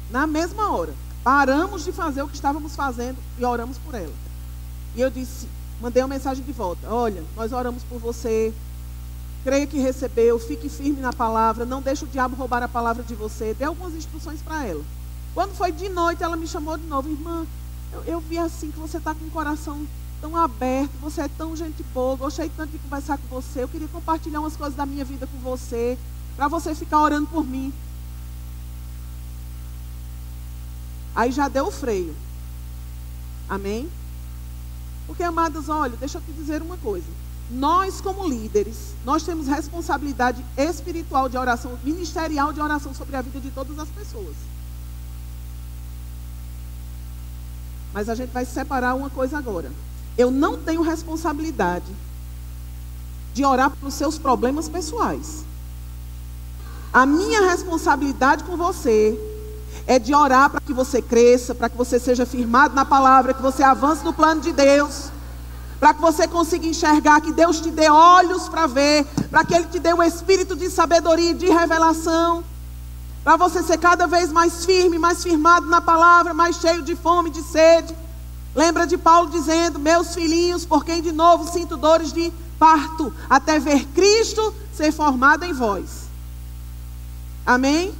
Na mesma hora, paramos de fazer o que estávamos fazendo e oramos por ela. E eu disse, mandei uma mensagem de volta, olha, nós oramos por você, creio que recebeu, fique firme na palavra, não deixe o diabo roubar a palavra de você. Dei algumas instruções para ela. Quando foi de noite, ela me chamou de novo, irmã, eu vi assim que você está com o coração tão aberto, você é tão gente boa, gostei tanto de conversar com você, eu queria compartilhar umas coisas da minha vida com você, para você ficar orando por mim. Aí já deu o freio. Amém? Porque, amados, olha, deixa eu te dizer uma coisa. Nós, como líderes, nós temos responsabilidade espiritual de oração, ministerial de oração sobre a vida de todas as pessoas. Mas a gente vai separar uma coisa agora. Eu não tenho responsabilidade de orar pelos seus problemas pessoais. A minha responsabilidade com você é de orar para que você cresça, para que você seja firmado na palavra, que você avance no plano de Deus, para que você consiga enxergar, que Deus te dê olhos para ver, para que Ele te dê um espírito de sabedoria e de revelação, para você ser cada vez mais firme, mais firmado na palavra, mais cheio de fome, de sede. Lembra de Paulo dizendo, meus filhinhos, por quem de novo sinto dores de parto, até ver Cristo ser formado em vós. Amém?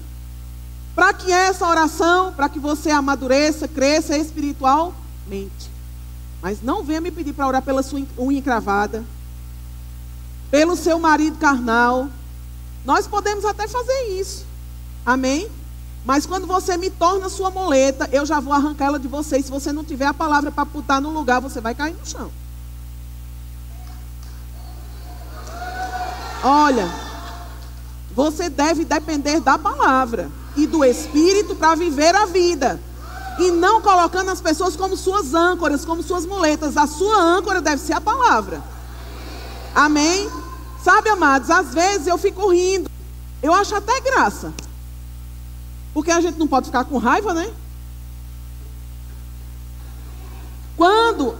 Para que essa oração, para que você amadureça, cresça espiritualmente. Mas não venha me pedir para orar pela sua unha encravada, pelo seu marido carnal. Nós podemos até fazer isso. Amém? Mas quando você me torna sua muleta, eu já vou arrancar ela de você. E se você não tiver a palavra para botar no lugar, você vai cair no chão. Olha, você deve depender da palavra e do Espírito para viver a vida. E não colocando as pessoas como suas âncoras, como suas muletas. A sua âncora deve ser a palavra. Amém? Sabe, amados, às vezes eu fico rindo. Eu acho até graça. Porque a gente não pode ficar com raiva, né? Quando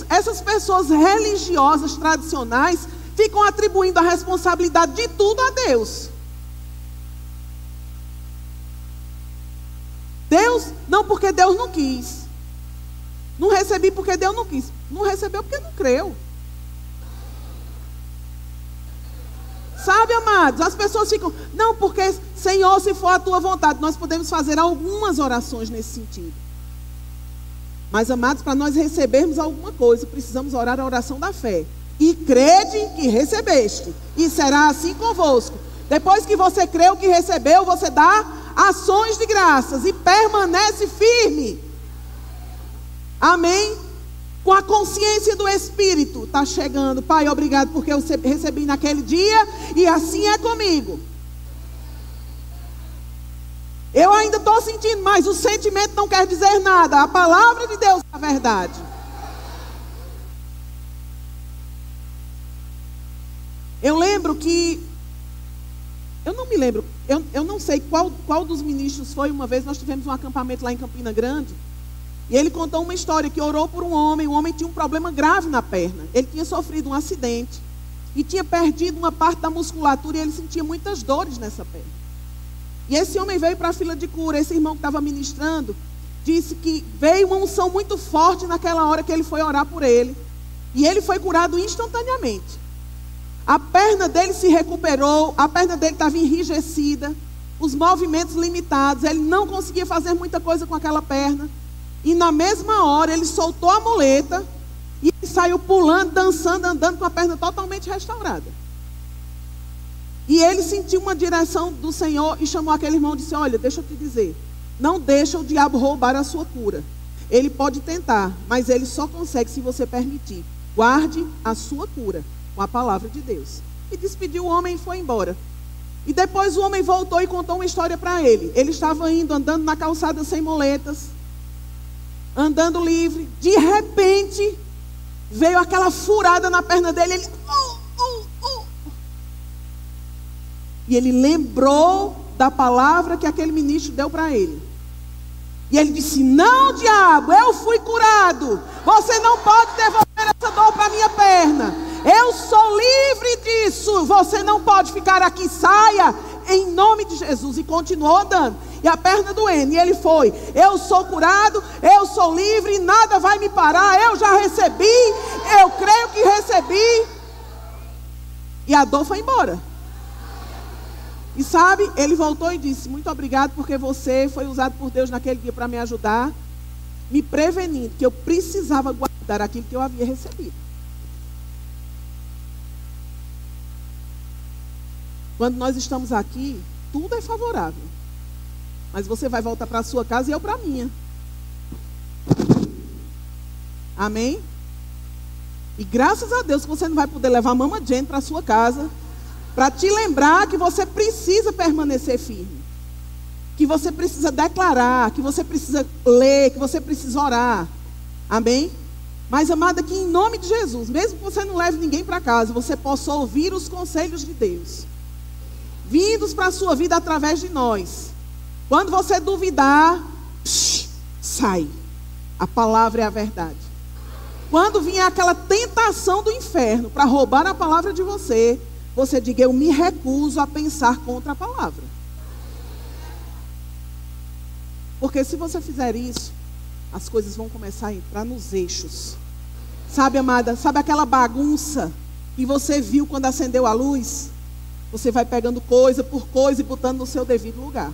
essas pessoas religiosas, tradicionais, ficam atribuindo a responsabilidade de tudo a Deus. Deus, não, porque Deus não quis. Não recebi porque Deus não quis. Não recebeu porque não creu. Sabe, amados, as pessoas ficam, não, porque Senhor, se for a tua vontade, nós podemos fazer algumas orações nesse sentido. Mas, amados, para nós recebermos alguma coisa, precisamos orar a oração da fé. E crede que recebeste, e será assim convosco. Depois que você creu que recebeu, você dá ações de graças e permanece firme. Amém? Com a consciência do Espírito, está chegando. Pai, obrigado porque eu recebi naquele dia, e assim é comigo. Eu ainda estou sentindo, mas o sentimento não quer dizer nada. A palavra de Deus é a verdade. Eu lembro que, eu não me lembro, eu não sei qual dos ministros foi. Uma vez nós tivemos um acampamento lá em Campina Grande, e ele contou uma história que orou por um homem. O homem tinha um problema grave na perna. Ele tinha sofrido um acidente e tinha perdido uma parte da musculatura, e ele sentia muitas dores nessa perna. E esse homem veio para a fila de cura. Esse irmão que estava ministrando disse que veio uma unção muito forte naquela hora que ele foi orar por ele, e ele foi curado instantaneamente. A perna dele se recuperou, a perna dele estava enrijecida, os movimentos limitados, ele não conseguia fazer muita coisa com aquela perna. E na mesma hora ele soltou a muleta e ele saiu pulando, dançando, andando com a perna totalmente restaurada. E ele sentiu uma direção do Senhor e chamou aquele irmão e disse: olha, deixa eu te dizer, não deixa o diabo roubar a sua cura. Ele pode tentar, mas ele só consegue se você permitir. Guarde a sua cura com a palavra de Deus. E despediu o homem e foi embora. E depois o homem voltou e contou uma história para ele. Ele estava indo, andando na calçada sem muletas, andando livre. De repente veio aquela furada na perna dele. Ele E ele lembrou da palavra que aquele ministro deu para ele. E ele disse: não, diabo, eu fui curado. Você não pode devolver essa dor para a minha perna. Eu sou livre disso. Você não pode ficar aqui. Saia em nome de Jesus. E continuou andando. E a perna doendo. E ele foi: eu sou curado, eu sou livre, nada vai me parar. Eu já recebi, eu creio que recebi. E a dor foi embora. E sabe, ele voltou e disse: muito obrigado porque você foi usado por Deus naquele dia para me ajudar, me prevenindo que eu precisava guardar aquilo que eu havia recebido. Quando nós estamos aqui, tudo é favorável. Mas você vai voltar para a sua casa e eu para a minha. Amém? E graças a Deus que você não vai poder levar a Mama Jane para a sua casa, para te lembrar que você precisa permanecer firme, que você precisa declarar, que você precisa ler, que você precisa orar. Amém? Mas, amada, que em nome de Jesus, mesmo que você não leve ninguém para casa, você possa ouvir os conselhos de Deus, vindos para a sua vida através de nós. Quando você duvidar, sai. A palavra é a verdade. Quando vier aquela tentação do inferno para roubar a palavra de você, você diga: eu me recuso a pensar contra a palavra. Porque se você fizer isso, as coisas vão começar a entrar nos eixos. Sabe, amada, sabe aquela bagunça que você viu quando acendeu a luz? Você vai pegando coisa por coisa e botando no seu devido lugar.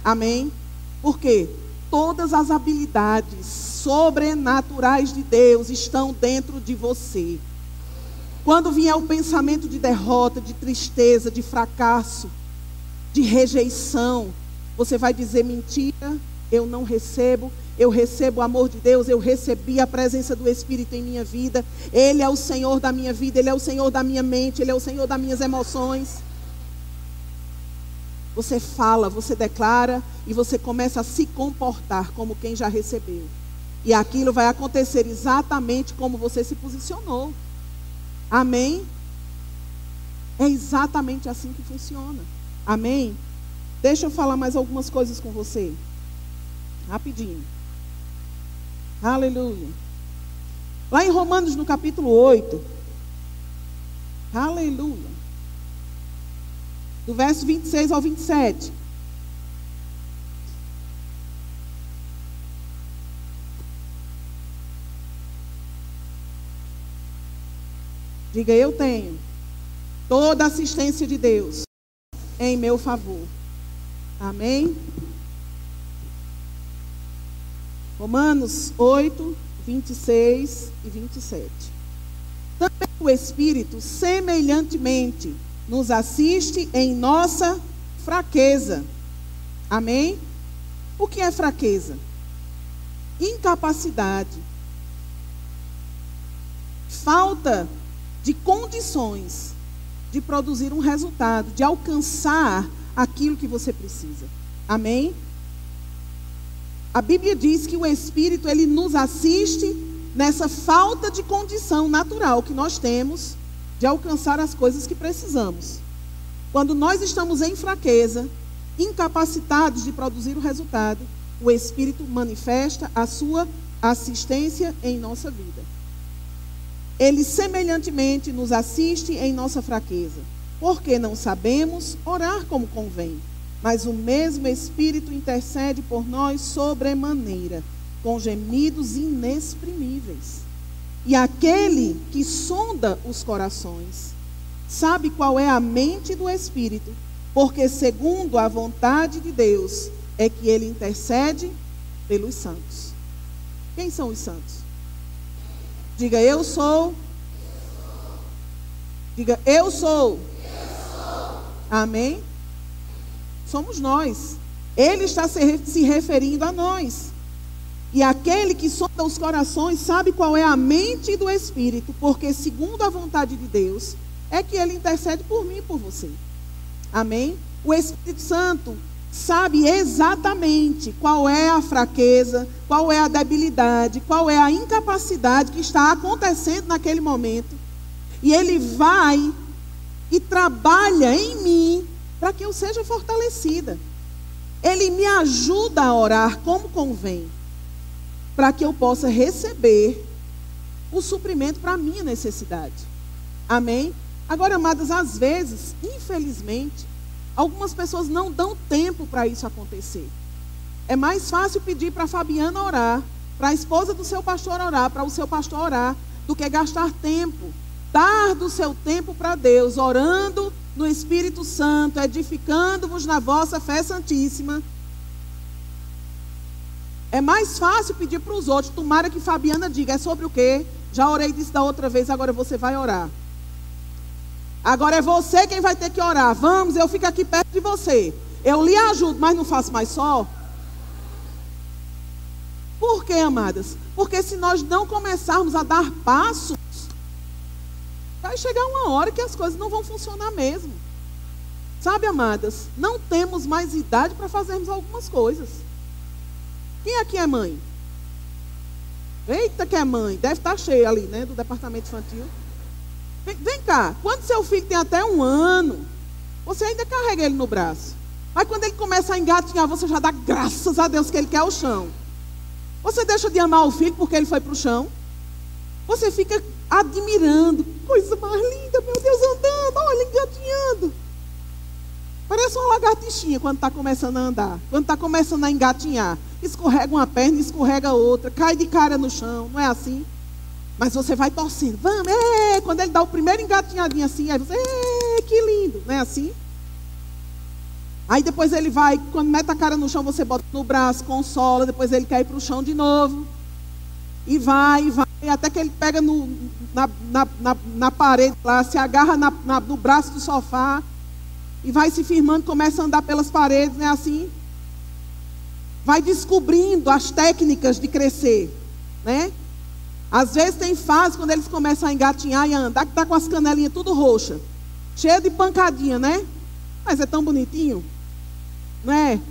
Amém? Por quê? Todas as habilidades sobrenaturais de Deus estão dentro de você. Quando vier o pensamento de derrota, de tristeza, de fracasso, de rejeição, você vai dizer: mentira, eu não recebo. Eu recebo o amor de Deus, eu recebi a presença do Espírito em minha vida. Ele é o Senhor da minha vida, Ele é o Senhor da minha mente, Ele é o Senhor das minhas emoções. Você fala, você declara e você começa a se comportar como quem já recebeu. E aquilo vai acontecer exatamente como você se posicionou. Amém? É exatamente assim que funciona. Amém? Deixa eu falar mais algumas coisas com você. Rapidinho. Aleluia. Lá em Romanos, no capítulo 8, aleluia, do verso 26 ao 27. Diga, eu tenho toda a assistência de Deus em meu favor. Amém? Romanos 8, 26 e 27. Também o Espírito, semelhantemente, nos assiste em nossa fraqueza. Amém? O que é fraqueza? Incapacidade. Falta de condições de produzir um resultado, de alcançar aquilo que você precisa. Amém? A Bíblia diz que o Espírito, ele nos assiste nessa falta de condição natural que nós temos de alcançar as coisas que precisamos. Quando nós estamos em fraqueza, incapacitados de produzir o resultado, o Espírito manifesta a sua assistência em nossa vida. Ele semelhantemente nos assiste em nossa fraqueza, porque não sabemos orar como convém, mas o mesmo Espírito intercede por nós sobremaneira, com gemidos inexprimíveis. E aquele que sonda os corações sabe qual é a mente do Espírito, porque segundo a vontade de Deus é que ele intercede pelos santos. Quem são os santos? Diga, eu sou. Diga, eu sou. Amém? Somos nós. Ele está se referindo a nós. E aquele que sonda os corações sabe qual é a mente do Espírito, porque segundo a vontade de Deus é que ele intercede por mim e por você. Amém? O Espírito Santo sabe exatamente qual é a fraqueza, qual é a debilidade, qual é a incapacidade que está acontecendo naquele momento. E ele vai e trabalha em mim para que eu seja fortalecida. Ele me ajuda a orar como convém, para que eu possa receber o suprimento para a minha necessidade. Amém? Agora, amadas, às vezes, infelizmente, algumas pessoas não dão tempo para isso acontecer. É mais fácil pedir para a Fabiana orar, para a esposa do seu pastor orar, para o seu pastor orar, do que gastar tempo, dar do seu tempo para Deus, orando no Espírito Santo, edificando-vos na vossa fé santíssima. É mais fácil pedir para os outros. Tomara que Fabiana diga, é sobre o quê? Já orei disso da outra vez, agora você vai orar. Agora é você quem vai ter que orar. Vamos, eu fico aqui perto de você. Eu lhe ajudo, mas não faço mais só. Por quê, amadas? Porque se nós não começarmos a dar passos, vai chegar uma hora que as coisas não vão funcionar mesmo. Sabe, amadas? Não temos mais idade para fazermos algumas coisas. Quem aqui é mãe? Eita que é mãe. Deve estar cheia ali, né? Do departamento infantil. Vem cá. Quando seu filho tem até 1 ano, você ainda carrega ele no braço. Mas quando ele começa a engatinhar, você já dá graças a Deus que ele quer o chão. Você deixa de amar o filho porque ele foi para o chão. Você fica admirando. Coisa mais linda, meu Deus, andando. Olha, engatinhando. Parece uma lagartixinha quando está começando a andar. Quando está começando a engatinhar. Escorrega uma perna, escorrega outra. Cai de cara no chão. Não é assim? Mas você vai torcendo. Vamos, quando ele dá o primeiro engatinhadinho assim, aí você, que lindo. Não é assim? Aí depois ele vai, quando mete a cara no chão, você bota no braço, consola. Depois ele cai para o chão de novo. E vai, até que ele pega na parede lá, se agarra no braço do sofá. E vai se firmando, começa a andar pelas paredes, não é assim? Vai descobrindo as técnicas de crescer, né? Às vezes tem fase quando eles começam a engatinhar e a andar, que está com as canelinhas tudo roxa, cheia de pancadinha, né? Mas é tão bonitinho, né?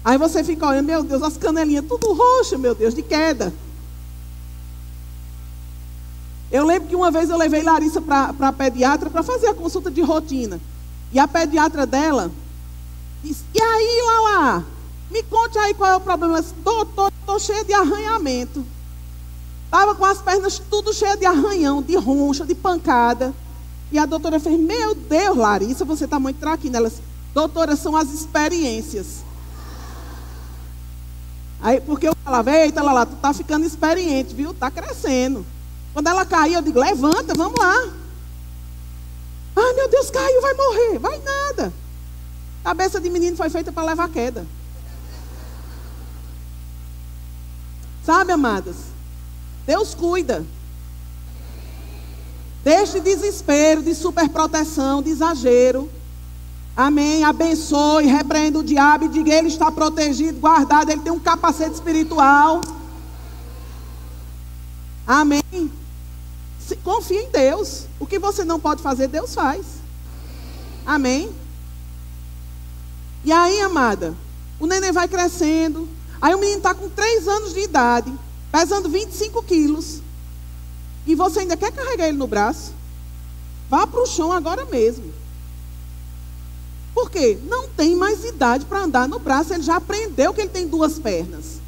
Aí você fica olhando, meu Deus, as canelinhas tudo roxa, meu Deus, de queda. Eu lembro que uma vez eu levei Larissa para a pediatra para fazer a consulta de rotina. E a pediatra dela disse, e aí, Lala, me conte aí qual é o problema. Doutor, estou cheia de arranhamento. Estava com as pernas tudo cheia de arranhão, de roncha, de pancada. E a doutora fez, meu Deus, Larissa, você está muito traquina. Ela disse, doutora, são as experiências. Aí, porque eu falava, eita, Lala, tu tá ficando experiente, viu? Tá crescendo. Quando ela caiu, eu digo, levanta, vamos lá. Ai, meu Deus, caiu, vai morrer. Vai nada. Cabeça de menino foi feita para levar queda. Sabe, amadas? Deus cuida. Deixe desespero, de superproteção, de exagero. Amém. Abençoe, repreenda o diabo e diga, ele está protegido, guardado, ele tem um capacete espiritual. Amém. Confie em Deus. O que você não pode fazer, Deus faz. Amém. E aí, amada, o neném vai crescendo. Aí o menino está com 3 anos de idade, pesando 25 quilos. E você ainda quer carregar ele no braço? Vá para o chão agora mesmo. Por quê? Não tem mais idade para andar no braço. Ele já aprendeu que ele tem 2 pernas.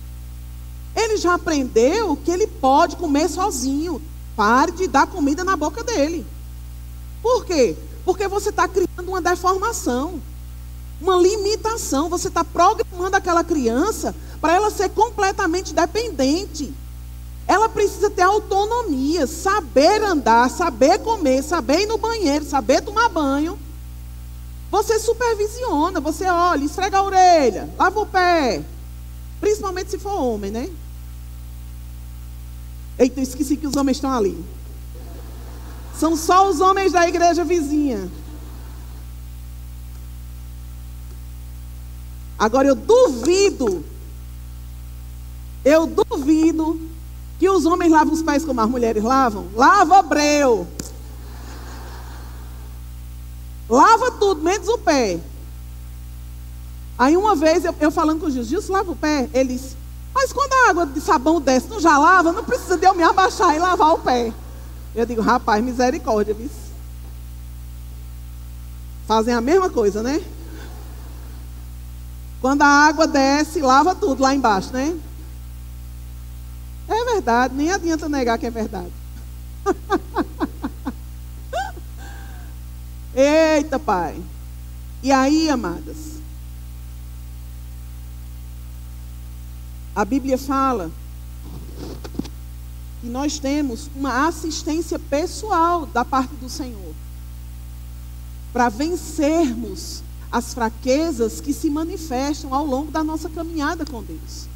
Ele já aprendeu que ele pode comer sozinho. Pare de dar comida na boca dele. Por quê? Porque você está criando uma deformação, uma limitação. Você está programando aquela criança para ela ser completamente dependente. Ela precisa ter autonomia, saber andar, saber comer, saber ir no banheiro, saber tomar banho. Você supervisiona, você olha, esfrega a orelha, lava o pé. Principalmente se for homem, né? Eita, eu esqueci que os homens estão ali. São só os homens da igreja vizinha. Agora eu duvido que os homens lavam os pés como as mulheres lavam. Lava breu. Lava tudo, menos o pé. Aí uma vez eu falando com o Gilson, lava o pé. Ele disse, mas quando a água de sabão desce, não já lava? Não precisa de eu me abaixar e lavar o pé. Eu digo, rapaz, misericórdia, viu? Fazem a mesma coisa, né? Quando a água desce, lava tudo lá embaixo, né? É verdade, nem adianta negar que é verdade. Eita, pai. E aí, amadas, a Bíblia fala que nós temos uma assistência pessoal da parte do Senhor para vencermos as fraquezas que se manifestam ao longo da nossa caminhada com Deus,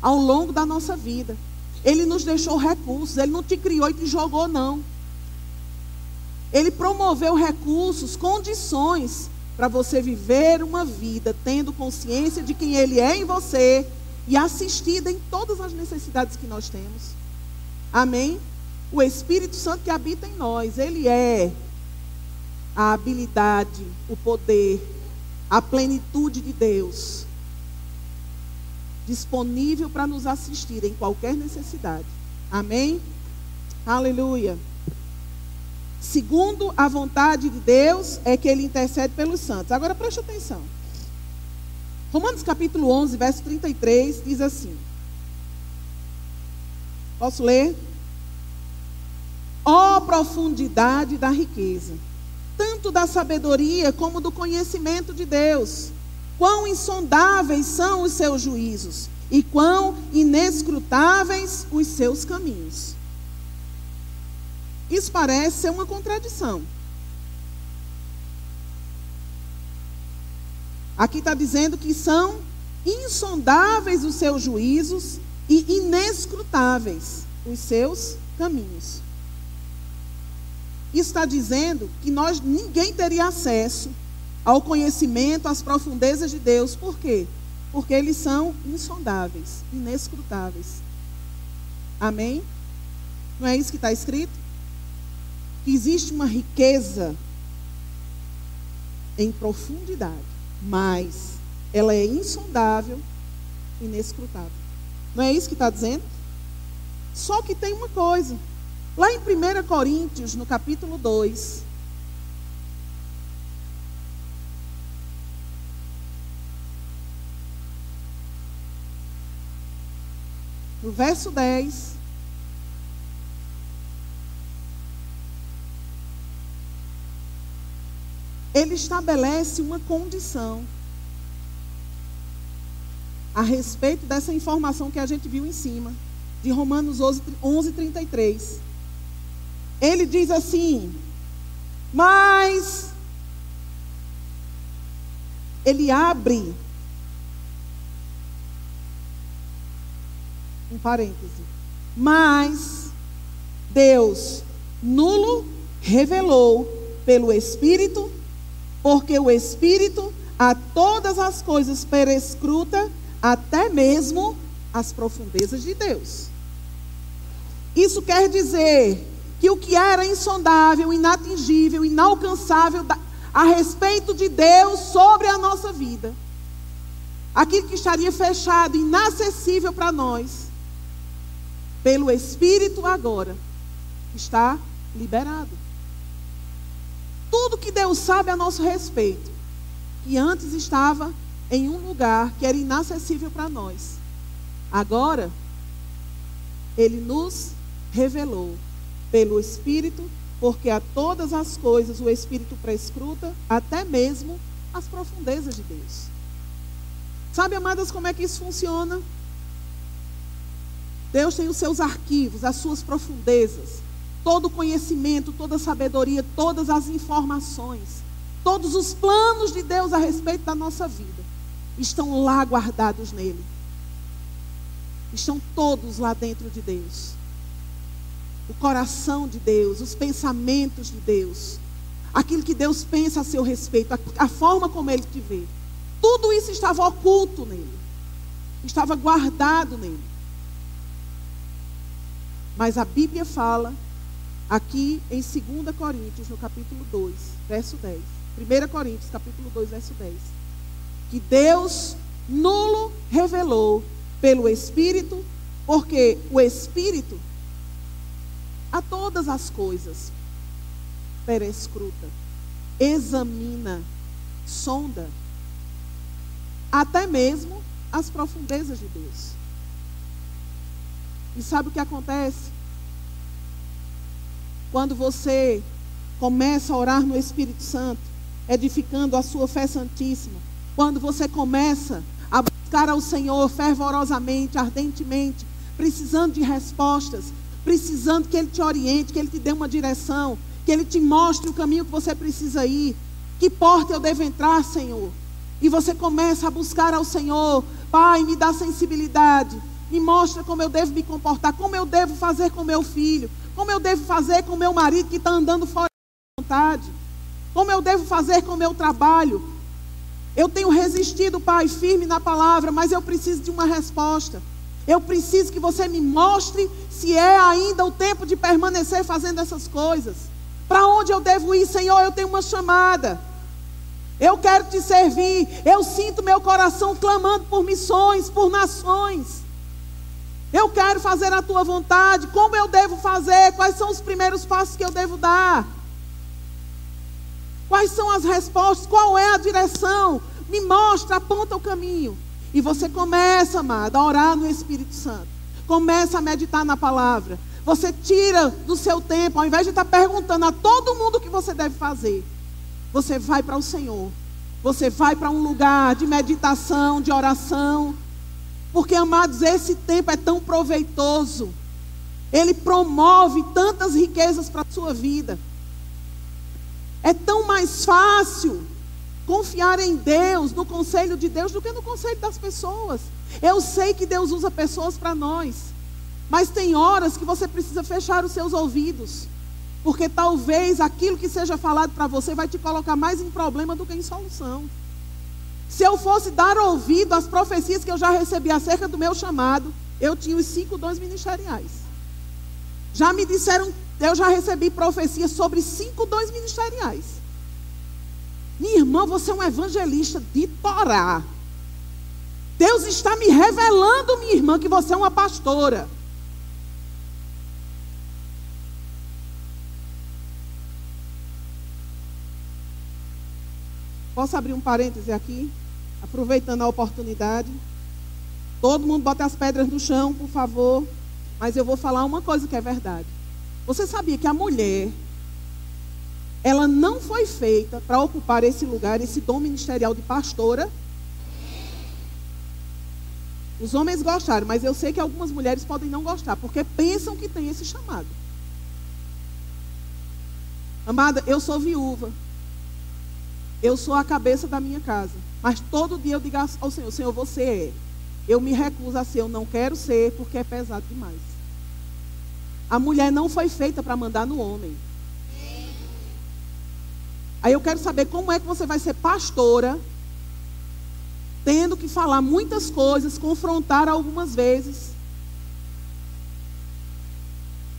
ao longo da nossa vida. Ele nos deixou recursos, Ele não te criou e te jogou, não. Ele promoveu recursos, condições para você viver uma vida tendo consciência de quem Ele é em você e assistida em todas as necessidades que nós temos. Amém? O Espírito Santo que habita em nós, Ele é a habilidade, o poder, a plenitude de Deus, disponível para nos assistir em qualquer necessidade. Amém? Aleluia. Segundo a vontade de Deus, é que Ele intercede pelos santos. Agora preste atenção. Romanos capítulo 11, verso 33, diz assim. Posso ler? Ó profundidade da riqueza, tanto da sabedoria como do conhecimento de Deus. Quão insondáveis são os seus juízos e quão inescrutáveis os seus caminhos. Isso parece ser uma contradição. Aqui está dizendo que são insondáveis os seus juízos e inescrutáveis os seus caminhos. Isso está dizendo que ninguém teria acesso ao conhecimento, às profundezas de Deus. Por quê? Porque eles são insondáveis, inescrutáveis. Amém? Não é isso que está escrito? Que existe uma riqueza em profundidade, mas ela é insondável, inescrutável. Não é isso que está dizendo? Só que tem uma coisa. Lá em 1 Coríntios, no capítulo 2, no verso 10, ele estabelece uma condição a respeito dessa informação que a gente viu em cima, de Romanos 11:33. Ele diz assim, mas ele abre um parêntese, mas Deus nulo revelou pelo Espírito, porque o Espírito a todas as coisas perescruta, até mesmo as profundezas de Deus. Isso quer dizer que o que era insondável, inatingível, inalcançável a respeito de Deus sobre a nossa vida, aquilo que estaria fechado, inacessível para nós, pelo Espírito agora está liberado. Tudo que Deus sabe a nosso respeito, que antes estava em um lugar que era inacessível para nós, agora Ele nos revelou pelo Espírito, porque a todas as coisas o Espírito prescruta, até mesmo as profundezas de Deus. Sabe, amadas, como é que isso funciona? Deus tem os seus arquivos, as suas profundezas, todo o conhecimento, toda a sabedoria, todas as informações, todos os planos de Deus a respeito da nossa vida estão lá guardados nele. Estão todos lá dentro de Deus. O coração de Deus, os pensamentos de Deus, aquilo que Deus pensa a seu respeito, a forma como Ele te vê. Tudo isso estava oculto nele, estava guardado nele. Mas a Bíblia fala, aqui em 2 Coríntios, no capítulo 2, verso 10. 1 Coríntios, capítulo 2, verso 10. Que Deus nulo revelou pelo Espírito, porque o Espírito a todas as coisas perescruta, examina, sonda, até mesmo as profundezas de Deus. E sabe o que acontece? Quando você começa a orar no Espírito Santo, edificando a sua fé santíssima, quando você começa a buscar ao Senhor fervorosamente, ardentemente, precisando de respostas, precisando que Ele te oriente, que Ele te dê uma direção, que Ele te mostre o caminho que você precisa ir, que porta eu devo entrar, Senhor. E você começa a buscar ao Senhor, Pai, me dá sensibilidade, me mostra como eu devo me comportar, como eu devo fazer com meu filho, como eu devo fazer com meu marido que está andando fora da vontade, como eu devo fazer com meu trabalho. Eu tenho resistido, Pai, firme na palavra, mas eu preciso de uma resposta. Eu preciso que você me mostre se é ainda o tempo de permanecer fazendo essas coisas. Para onde eu devo ir, Senhor? Eu tenho uma chamada. Eu quero te servir. Eu sinto meu coração clamando por missões, por nações. Eu quero fazer a tua vontade. Como eu devo fazer? Quais são os primeiros passos que eu devo dar? Quais são as respostas? Qual é a direção? Me mostra, aponta o caminho. E você começa, amada, a orar no Espírito Santo. Começa a meditar na palavra. Você tira do seu tempo, ao invés de estar perguntando a todo mundo o que você deve fazer, você vai para o Senhor. Você vai para um lugar de meditação, de oração. Porque, amados, esse tempo é tão proveitoso. Ele promove tantas riquezas para a sua vida. É tão mais fácil confiar em Deus, no conselho de Deus, do que no conselho das pessoas. Eu sei que Deus usa pessoas para nós, mas tem horas que você precisa fechar os seus ouvidos, porque talvez aquilo que seja falado para você vai te colocar mais em problema do que em solução. Se eu fosse dar ouvido às profecias que eu já recebi acerca do meu chamado, eu tinha os 5 dons ministeriais. Já me disseram, eu já recebi profecias sobre 5 dons ministeriais. Minha irmã, você é um evangelista de Torá. Deus está me revelando, minha irmã, que você é uma pastora. Posso abrir um parêntese aqui? Aproveitando a oportunidade. Todo mundo bota as pedras no chão, por favor. Mas eu vou falar uma coisa que é verdade. Você sabia que a mulher ela não foi feita para ocupar esse lugar, esse dom ministerial de pastora. Os homens gostaram, mas eu sei que algumas mulheres podem não gostar, porque pensam que tem esse chamado. Amada, eu sou viúva. Eu sou a cabeça da minha casa. Mas todo dia eu digo ao Senhor, Senhor, você é. Eu me recuso a ser, eu não quero ser, porque é pesado demais. A mulher não foi feita para mandar no homem. Aí eu quero saber como é que você vai ser pastora, tendo que falar muitas coisas, confrontar algumas vezes.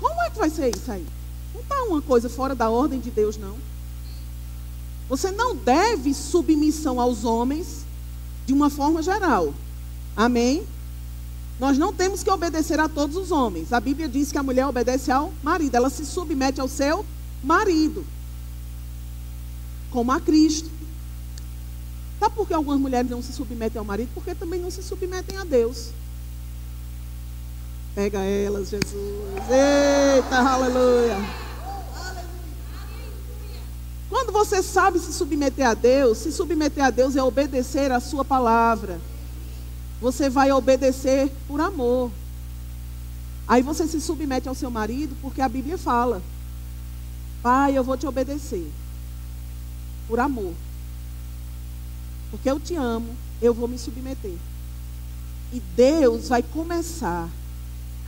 Como é que vai ser isso aí? Não está uma coisa fora da ordem de Deus, não. Você não deve submissão aos homens de uma forma geral. Amém? Nós não temos que obedecer a todos os homens. A Bíblia diz que a mulher obedece ao marido. Ela se submete ao seu marido. Como a Cristo. Sabe por que algumas mulheres não se submetem ao marido? Porque também não se submetem a Deus. Pega elas, Jesus. Eita, aleluia. Quando você sabe se submeter a Deus é obedecer a sua palavra. Você vai obedecer por amor. Aí você se submete ao seu marido porque a Bíblia fala: pai, eu vou te obedecer por amor. Porque eu te amo, eu vou me submeter. E Deus vai começar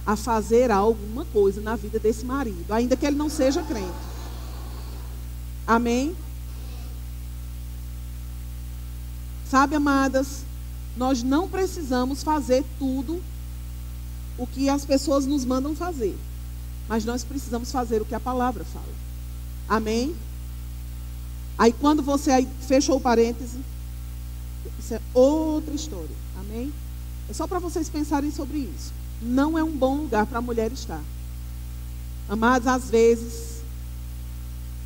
a fazer alguma coisa na vida desse marido, ainda que ele não seja crente. Amém? Sabe, amadas, nós não precisamos fazer tudo o que as pessoas nos mandam fazer. Mas nós precisamos fazer o que a palavra fala. Amém? Aí quando você aí fechou o parêntese, isso é outra história. Amém? É só para vocês pensarem sobre isso. Não é um bom lugar para a mulher estar. Amados, às vezes,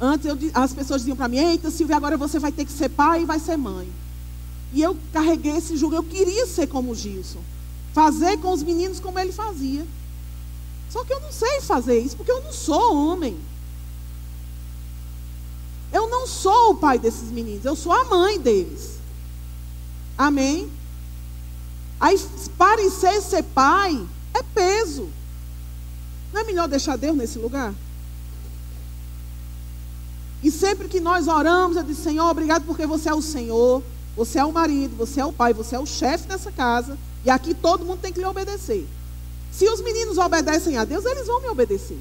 antes as pessoas diziam para mim: eita, Silvia, agora você vai ter que ser pai e vai ser mãe. E eu carreguei esse jugo. Eu queria ser como o Gilson, fazer com os meninos como ele fazia. Só que eu não sei fazer isso, porque eu não sou homem. Eu não sou o pai desses meninos, eu sou a mãe deles. Amém? Aí parecer ser pai é peso. Não é melhor deixar Deus nesse lugar? E sempre que nós oramos, eu digo: Senhor, obrigado porque você é o Senhor, você é o marido, você é o pai, você é o chefe dessa casa. E aqui todo mundo tem que lhe obedecer. Se os meninos obedecem a Deus, eles vão me obedecer.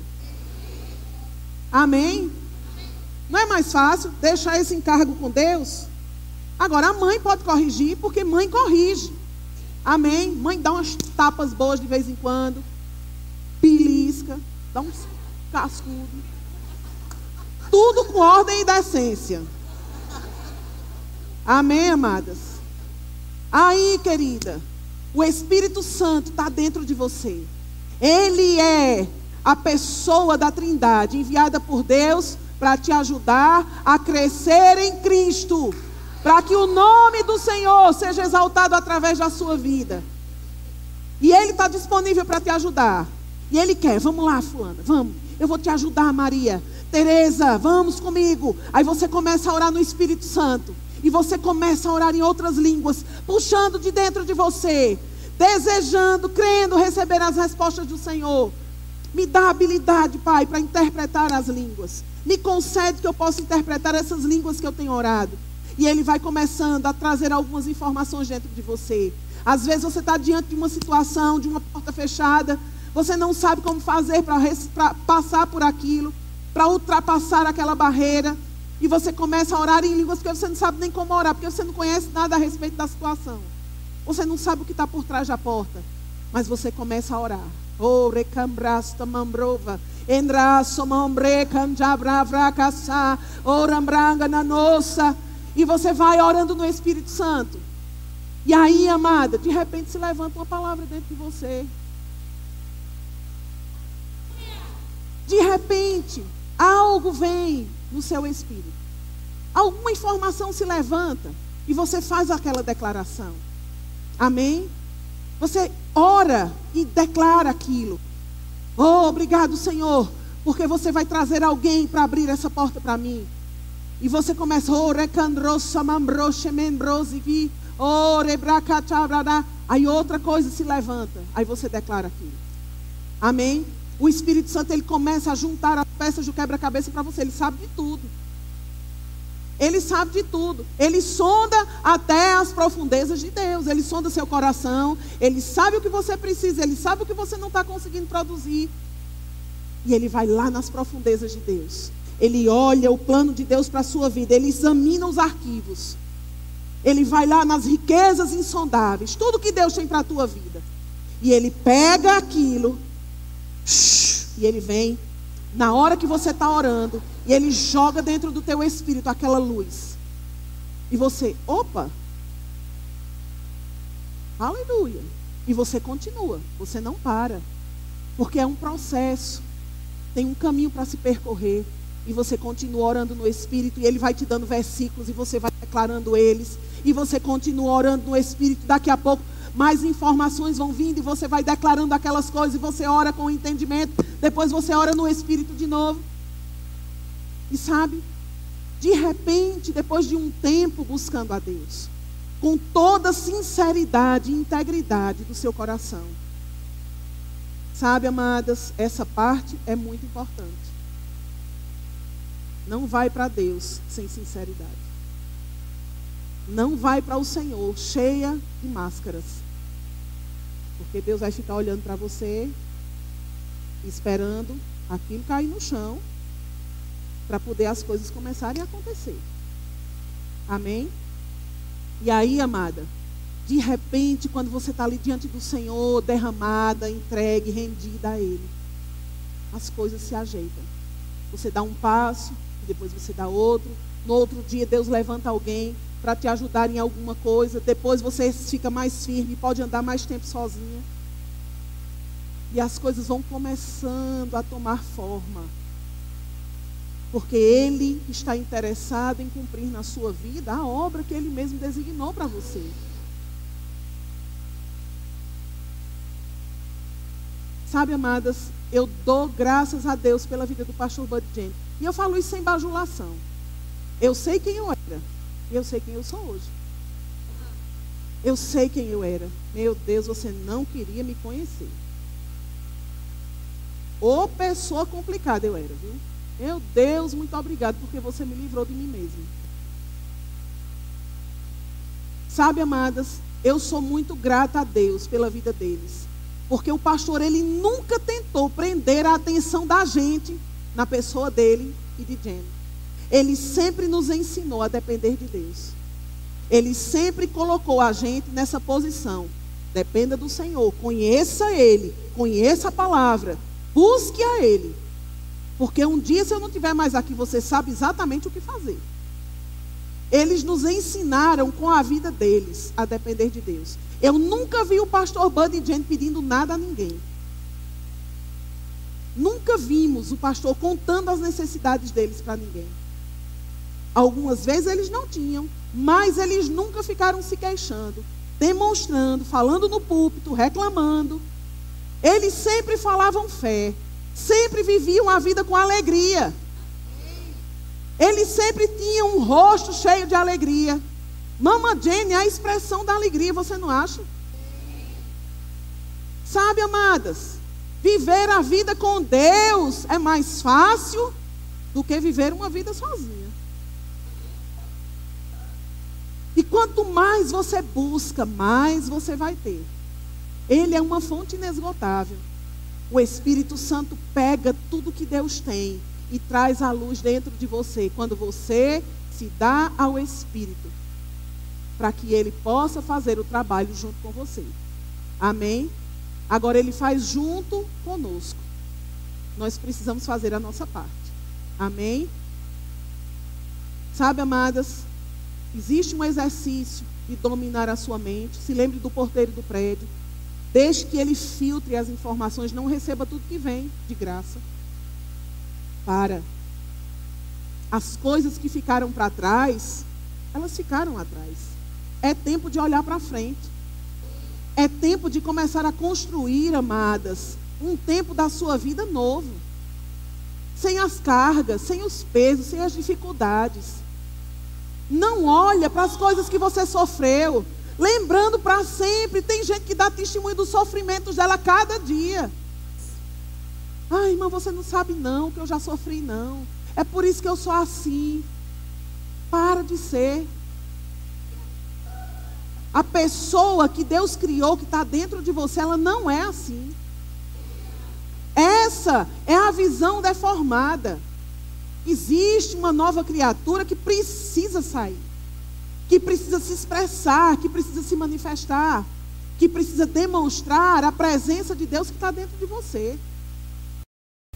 Amém? Não é mais fácil deixar esse encargo com Deus? Agora a mãe pode corrigir, porque mãe corrige. Amém? Mãe dá umas tapas boas de vez em quando, belisca, dá uns cascudos. Tudo com ordem e decência. Amém, amadas? Aí, querida, o Espírito Santo está dentro de você. Ele é a pessoa da Trindade, enviada por Deus para te ajudar a crescer em Cristo, para que o nome do Senhor seja exaltado através da sua vida. E Ele está disponível para te ajudar. E Ele quer: vamos lá, fulana, vamos, eu vou te ajudar, Maria. Tereza, vamos comigo. Aí você começa a orar no Espírito Santo. E você começa a orar em outras línguas, puxando de dentro de você, desejando, crendo, receber as respostas do Senhor. Me dá habilidade, Pai, para interpretar as línguas. Me concede que eu possa interpretar essas línguas que eu tenho orado. E Ele vai começando a trazer algumas informações dentro de você. Às vezes você está diante de uma situação, de uma porta fechada. Você não sabe como fazer para passar por aquilo, para ultrapassar aquela barreira. E você começa a orar em línguas porque você não sabe nem como orar, porque você não conhece nada a respeito da situação. Você não sabe o que está por trás da porta. Mas você começa a orar. Oh, recambrasta mambrova. Endraço mambre canjabravracaçá. Orambranga na nossa. E você vai orando no Espírito Santo. E aí, amada, de repente se levanta uma palavra dentro de você. De repente, algo vem no seu espírito. Alguma informação se levanta e você faz aquela declaração. Amém? Você ora e declara aquilo. Oh, obrigado, Senhor, porque você vai trazer alguém para abrir essa porta para mim. E você começa, aí outra coisa se levanta. Aí você declara aquilo. Amém? O Espírito Santo, ele começa a juntar as peças do quebra-cabeça para você. Ele sabe de tudo. Ele sabe de tudo. Ele sonda até as profundezas de Deus. Ele sonda seu coração. Ele sabe o que você precisa. Ele sabe o que você não está conseguindo produzir. E ele vai lá nas profundezas de Deus. Ele olha o plano de Deus para a sua vida. Ele examina os arquivos. Ele vai lá nas riquezas insondáveis. Tudo que Deus tem para a tua vida. E ele pega aquilo. E ele vem na hora que você está orando. E ele joga dentro do teu espírito aquela luz. E você, opa. Aleluia. E você continua. Você não para. Porque é um processo. Tem um caminho para se percorrer. E você continua orando no Espírito. E ele vai te dando versículos. E você vai declarando eles. E você continua orando no Espírito. Daqui a pouco mais informações vão vindo. E você vai declarando aquelas coisas. E você ora com entendimento. Depois você ora no Espírito de novo. E sabe? De repente, depois de um tempo buscando a Deus. Com toda a sinceridade e integridade do seu coração. Sabe, amadas? Essa parte é muito importante. Não vai para Deus sem sinceridade. Não vai para o Senhor cheia de máscaras. Porque Deus vai ficar olhando para você, esperando aquilo cair no chão, para poder as coisas começarem a acontecer. Amém? E aí, amada, de repente, quando você está ali diante do Senhor, derramada, entregue, rendida a Ele, as coisas se ajeitam. Você dá um passo, depois você dá outro. No outro dia, Deus levanta alguém para te ajudar em alguma coisa. Depois você fica mais firme, pode andar mais tempo sozinha. E as coisas vão começando a tomar forma. Porque Ele está interessado em cumprir na sua vida a obra que Ele mesmo designou para você. Sabe, amadas, eu dou graças a Deus pela vida do pastor Buddy Jenkins. E eu falo isso sem bajulação. Eu sei quem eu era. E eu sei quem eu sou hoje. Eu sei quem eu era. Meu Deus, você não queria me conhecer. Ô pessoa complicada eu era, viu? Meu Deus, muito obrigado, porque você me livrou de mim mesmo. Sabe, amadas, eu sou muito grata a Deus pela vida deles. Porque o pastor, ele nunca tentou prender a atenção da gente na pessoa dele e de Jenny. Ele sempre nos ensinou a depender de Deus. Ele sempre colocou a gente nessa posição. Dependa do Senhor, conheça Ele, conheça a palavra, busque a Ele. Porque um dia, se eu não estiver mais aqui, você sabe exatamente o que fazer. Eles nos ensinaram com a vida deles a depender de Deus. Eu nunca vi o pastor Buddy Jenkins pedindo nada a ninguém. Nunca vimos o pastor contando as necessidades deles para ninguém. Algumas vezes eles não tinham, mas eles nunca ficaram se queixando, demonstrando, falando no púlpito, reclamando. Eles sempre falavam fé, sempre viviam a vida com alegria. Eles sempre tinham um rosto cheio de alegria. Mama Jenny é a expressão da alegria, você não acha? Sabe, amadas, viver a vida com Deus é mais fácil do que viver uma vida sozinha. E quanto mais você busca, mais você vai ter. Ele é uma fonte inesgotável. O Espírito Santo pega tudo que Deus tem e traz a luz dentro de você, quando você se dá ao Espírito, para que Ele possa fazer o trabalho junto com você. Amém? Agora Ele faz junto conosco. Nós precisamos fazer a nossa parte. Amém? Sabe, amadas, existe um exercício de dominar a sua mente. Se lembre do porteiro do prédio. Deixe que ele filtre as informações. Não receba tudo que vem de graça. Para. As coisas que ficaram para trás, elas ficaram atrás. É tempo de olhar para frente. É tempo de começar a construir, amadas, um tempo da sua vida novo. Sem as cargas, sem os pesos, sem as dificuldades. Não olha para as coisas que você sofreu, lembrando para sempre. Tem gente que dá testemunho dos sofrimentos dela a cada dia. Ai, irmã, você não sabe não, que eu já sofri não. É por isso que eu sou assim. Para de ser. A pessoa que Deus criou, que está dentro de você, ela não é assim. Essa é a visão deformada. Existe uma nova criatura que precisa sair, que precisa se expressar, que precisa se manifestar, que precisa demonstrar a presença de Deus que está dentro de você.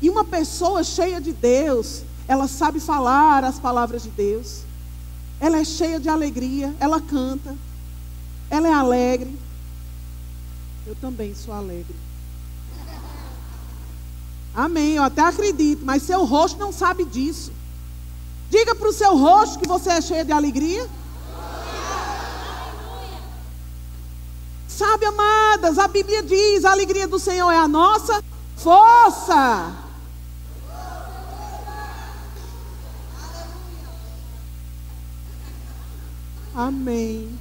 E uma pessoa cheia de Deus, ela sabe falar as palavras de Deus, ela é cheia de alegria, ela canta, ela é alegre. Eu também sou alegre. Amém, eu até acredito, mas seu rosto não sabe disso. Diga para o seu rosto que você é cheia de alegria. Sabe, amadas, a Bíblia diz: a alegria do Senhor é a nossa força. Amém.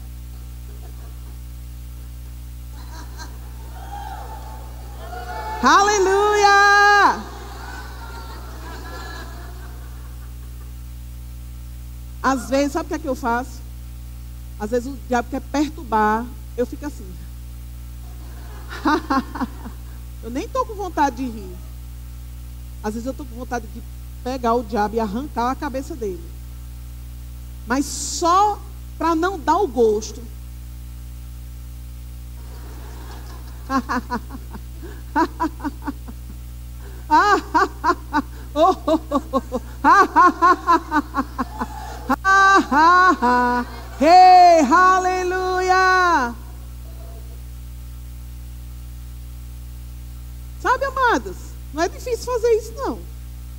Aleluia! Às vezes, sabe o que eu faço? Às vezes o diabo quer perturbar, eu fico assim. Eu nem estou com vontade de rir. Às vezes eu estou com vontade de pegar o diabo e arrancar a cabeça dele. Mas só para não dar o gosto. Hey, aleluia! Sabe, amadas, não é difícil fazer isso não.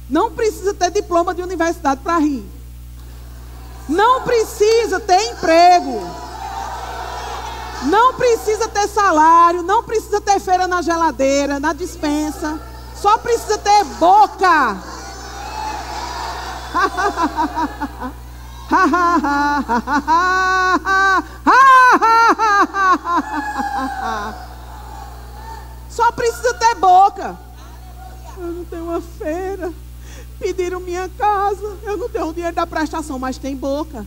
Não precisa ter diploma de universidade para rir. Não precisa ter emprego. Não precisa ter salário, não precisa ter feira na geladeira, na despensa. Só precisa ter boca. Só precisa ter boca. Eu não tenho uma feira. Pediram minha casa. Eu não tenho dinheiro da prestação, mas tem boca.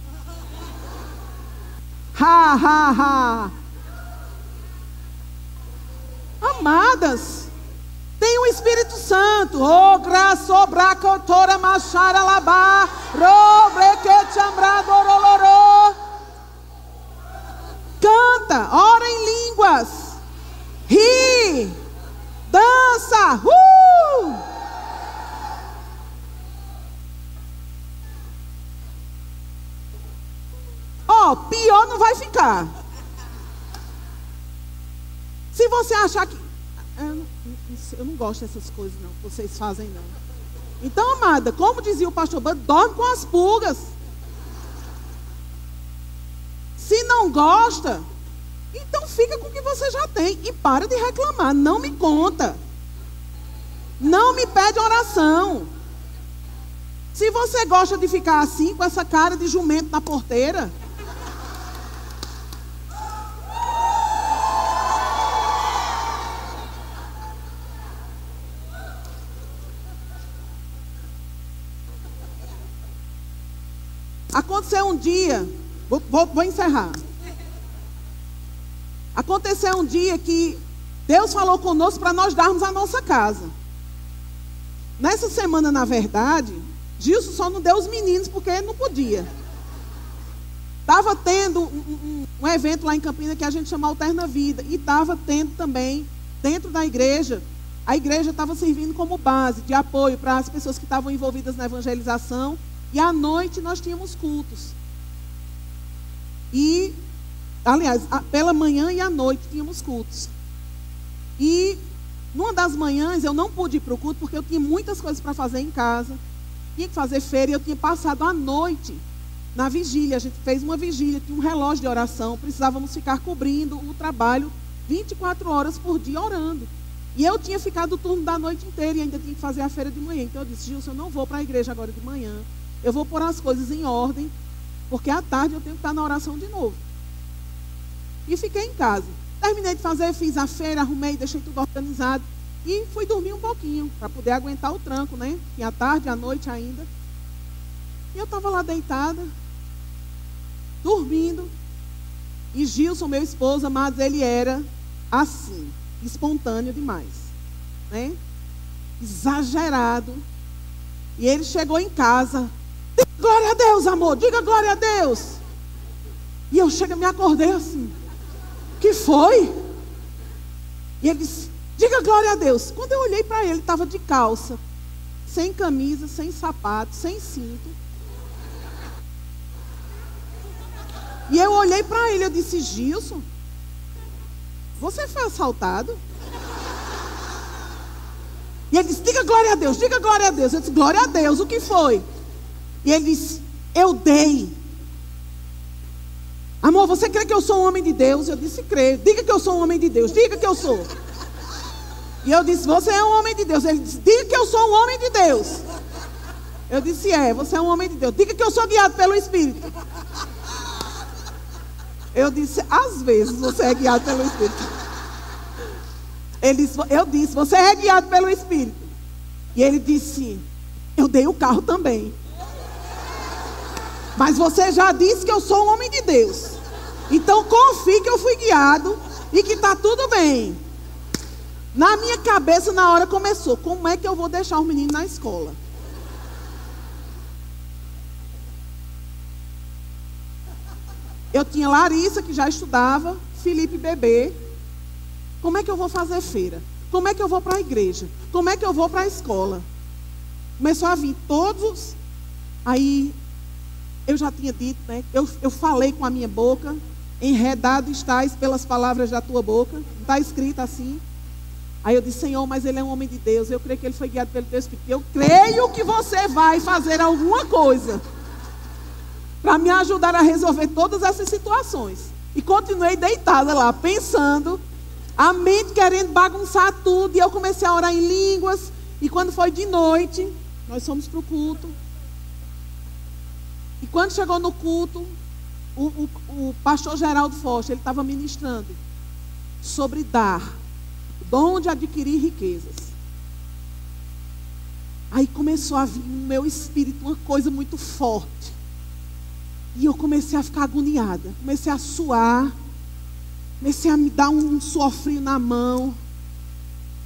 Amadas, tem o Espírito Santo. Oh, graça, bracotora, machara, labá, robreque, chambradorolorô. Canta, ora em línguas, ri, dança, pior não vai ficar. Se você achar que... Eu não gosto dessas coisas não, que vocês fazem não. Então, amada, como dizia o pastor Bando, dorme com as pulgas. Se não gosta, então fica com o que você já tem. E para de reclamar, não me conta. Não me pede oração. Se você gosta de ficar assim, com essa cara de jumento na porteira... Aconteceu um dia, vou encerrar. Aconteceu um dia que Deus falou conosco para nós darmos a nossa casa. Nessa semana, na verdade, Gilson só não deu os meninos porque não podia. Estava tendo um evento lá em Campinas que a gente chama Alterna Vida. E estava tendo também, dentro da igreja, a igreja estava servindo como base de apoio para as pessoas que estavam envolvidas na evangelização. E à noite nós tínhamos cultos. E, aliás, pela manhã e à noite tínhamos cultos. E, numa das manhãs, eu não pude ir para o culto, porque eu tinha muitas coisas para fazer em casa. Tinha que fazer feira e eu tinha passado a noite na vigília. A gente fez uma vigília, tinha um relógio de oração. Precisávamos ficar cobrindo o trabalho 24 horas por dia orando. E eu tinha ficado o turno da noite inteira e ainda tinha que fazer a feira de manhã. Então eu disse, Gilson, eu não vou para a igreja agora de manhã. Eu vou pôr as coisas em ordem porque à tarde eu tenho que estar na oração de novo. E fiquei em casa. Terminei de fazer, fiz a feira, arrumei, deixei tudo organizado. E fui dormir um pouquinho, para poder aguentar o tranco, né? E à tarde, à noite ainda. E eu estava lá deitada, dormindo. E Gilson, meu esposo, mas ele era assim, espontâneo demais, né? Exagerado. E ele chegou em casa. Diga glória a Deus, amor, diga glória a Deus. E eu me acordei assim. Que foi? E ele disse, diga glória a Deus. Quando eu olhei para ele, estava de calça, sem camisa, sem sapato, sem cinto. E eu olhei para ele, eu disse, Gilson, você foi assaltado? E ele disse, diga glória a Deus, diga glória a Deus. Eu disse, glória a Deus, o que foi? E ele disse, eu dei. Amor, você crê que eu sou um homem de Deus? Eu disse, creio. Diga que eu sou um homem de Deus, diga que eu sou. E eu disse, você é um homem de Deus. Ele disse, diga que eu sou um homem de Deus. Eu disse, você é um homem de Deus. Diga que eu sou guiado pelo Espírito. Eu disse, às vezes você é guiado pelo Espírito. Eu disse, você é guiado pelo Espírito. E ele disse, eu dei o carro também. Mas você já disse que eu sou um homem de Deus. Então confie que eu fui guiado e que está tudo bem. Na minha cabeça, na hora começou, como é que eu vou deixar o menino na escola? Eu tinha Larissa, que já estudava, Felipe bebê. Como é que eu vou fazer feira? Como é que eu vou para a igreja? Como é que eu vou para a escola? Começou a vir todos. Aí, eu já tinha dito, né? Eu falei com a minha boca. Enredado estás pelas palavras da tua boca. Não está escrito assim. Aí eu disse, Senhor, mas ele é um homem de Deus. Eu creio que ele foi guiado pelo teu Espírito. Eu creio que você vai fazer alguma coisa para me ajudar a resolver todas essas situações. E continuei deitada lá, pensando, a mente querendo bagunçar tudo. E eu comecei a orar em línguas. E quando foi de noite, nós fomos para o culto. E quando chegou no culto, o pastor Geraldo Foster, ele estava ministrando sobre dar, dom de adquirir riquezas. Aí começou a vir no meu espírito uma coisa muito forte. E eu comecei a ficar agoniada. Comecei a suar. Comecei a me dar um suor frio na mão.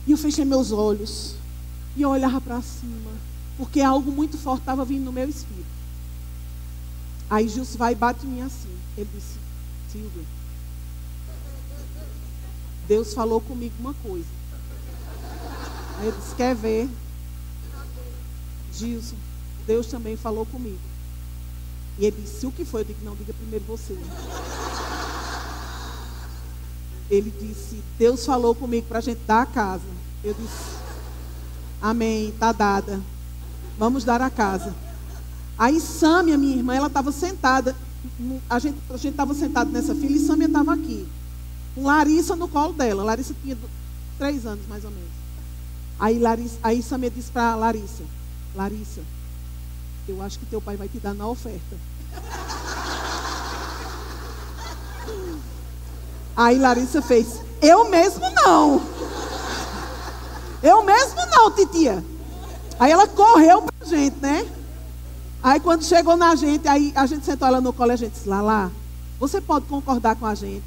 E eu fechei meus olhos. E eu olhava para cima. Porque algo muito forte estava vindo no meu espírito. Aí Gilson vai e bate em mim assim. Ele disse, Silvia, Deus falou comigo uma coisa. Aí eu disse, quer ver? Gilson, Deus também falou comigo. E ele disse, o que foi? Eu disse, não, diga primeiro você. Ele disse, Deus falou comigo para a gente dar a casa. Eu disse, amém, está dada. Vamos dar a casa. Aí Sâmia, minha irmã, ela estava sentada. A gente estava sentado nessa fila e Sâmia estava aqui. Com Larissa no colo dela. Larissa tinha 3 anos, mais ou menos. Aí Sâmia disse para Larissa, Larissa, eu acho que teu pai vai te dar na oferta. Aí Larissa fez, eu mesmo não. Eu mesmo não, titia. Aí ela correu pra gente, né? Aí quando chegou na gente, aí a gente sentou ela no colo e a gente disse, Lala, você pode concordar com a gente?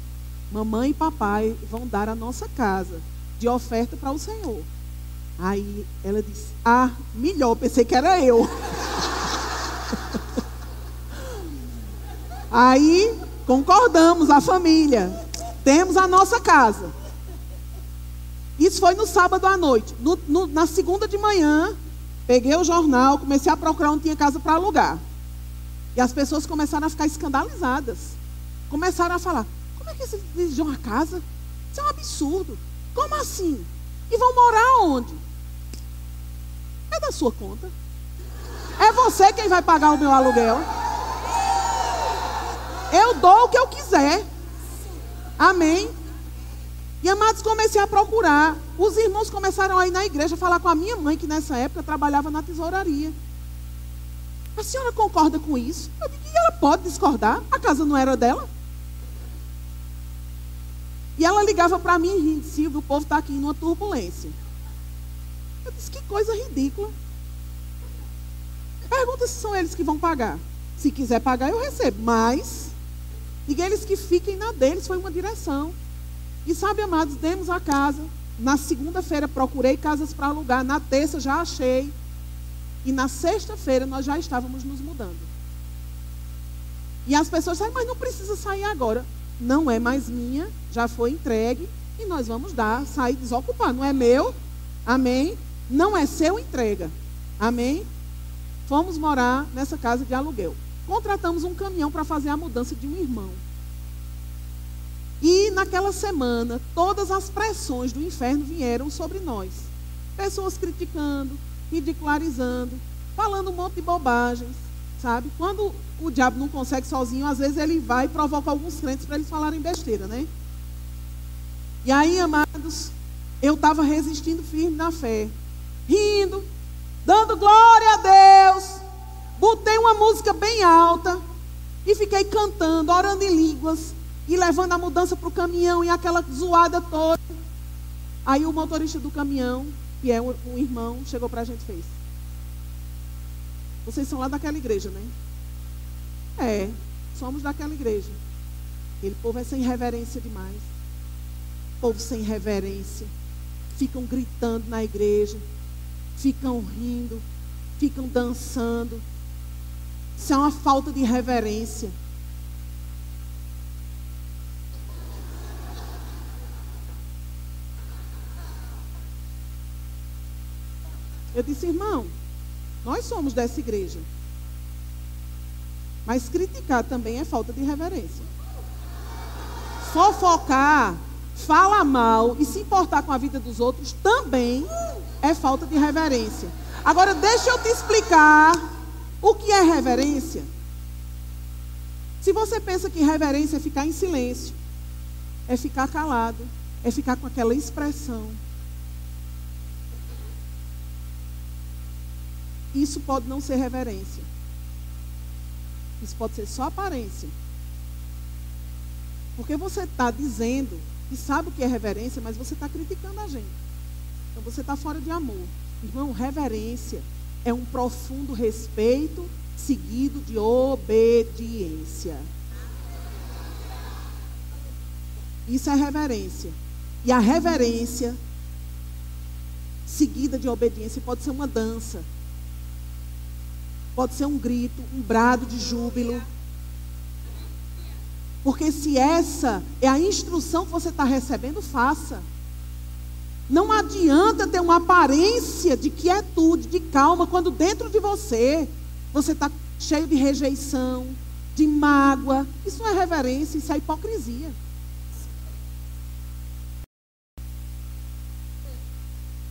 Mamãe e papai vão dar a nossa casa de oferta para o Senhor. Aí ela disse, melhor, pensei que era eu. Aí concordamos, a família. Temos a nossa casa. Isso foi no sábado à noite. Na segunda de manhã, peguei o jornal, comecei a procurar onde tinha casa para alugar. E as pessoas começaram a ficar escandalizadas. Começaram a falar, como é que eles exigem uma casa? Isso é um absurdo. Como assim? E vão morar onde? É da sua conta. É você quem vai pagar o meu aluguel. Eu dou o que eu quiser. Amém. E amados, comecei a procurar. Os irmãos começaram a ir na igreja falar com a minha mãe, que nessa época trabalhava na tesouraria. A senhora concorda com isso? Eu digo, e ela pode discordar? A casa não era dela? E ela ligava para mim rindo, Silvio, o povo está aqui numa turbulência. Eu disse, que coisa ridícula. Pergunta se são eles que vão pagar. Se quiser pagar, eu recebo. Mas, diga eles que fiquem na deles, foi uma direção. E sabe, amados, demos a casa. Na segunda-feira procurei casas para alugar. Na terça já achei. E na sexta-feira nós já estávamos nos mudando. E as pessoas sabem, mas não precisa sair agora. Não é mais minha, já foi entregue. E nós vamos sair desocupar. Não é meu, amém? Não é seu, entrega, amém? Fomos morar nessa casa de aluguel. Contratamos um caminhão para fazer a mudança de um irmão. E naquela semana, todas as pressões do inferno vieram sobre nós. Pessoas criticando, ridicularizando, falando um monte de bobagens, sabe? Quando o diabo não consegue sozinho, às vezes ele vai e provoca alguns crentes para eles falarem besteira, né? E aí, amados, eu estava resistindo firme na fé, rindo, dando glória a Deus. Botei uma música bem alta e fiquei cantando, orando em línguas e levando a mudança para o caminhão e aquela zoada toda. Aí o motorista do caminhão, que é um irmão, chegou para a gente e fez: vocês são lá daquela igreja, né? É, somos daquela igreja. Ele, povo é sem reverência demais. Povo sem reverência. Ficam gritando na igreja, ficam rindo, ficam dançando. Isso é uma falta de reverência. Eu disse, irmão, nós somos dessa igreja. Mas criticar também é falta de reverência. Fofocar, falar mal e se importar com a vida dos outros também é falta de reverência. Agora, deixa eu te explicar o que é reverência. Se você pensa que reverência é ficar em silêncio, é ficar calado, é ficar com aquela expressão, isso pode não ser reverência. Isso pode ser só aparência. Porque você está dizendo que sabe o que é reverência, mas você está criticando a gente. Então você está fora de amor. Irmão, reverência é um profundo respeito seguido de obediência. Isso é reverência. E a reverência seguida de obediência pode ser uma dança. Pode ser um grito, um brado de júbilo. Porque se essa é a instrução que você está recebendo, faça. Não adianta ter uma aparência de quietude, de calma, quando dentro de você está cheio de rejeição, de mágoa. Isso não é reverência, isso é hipocrisia.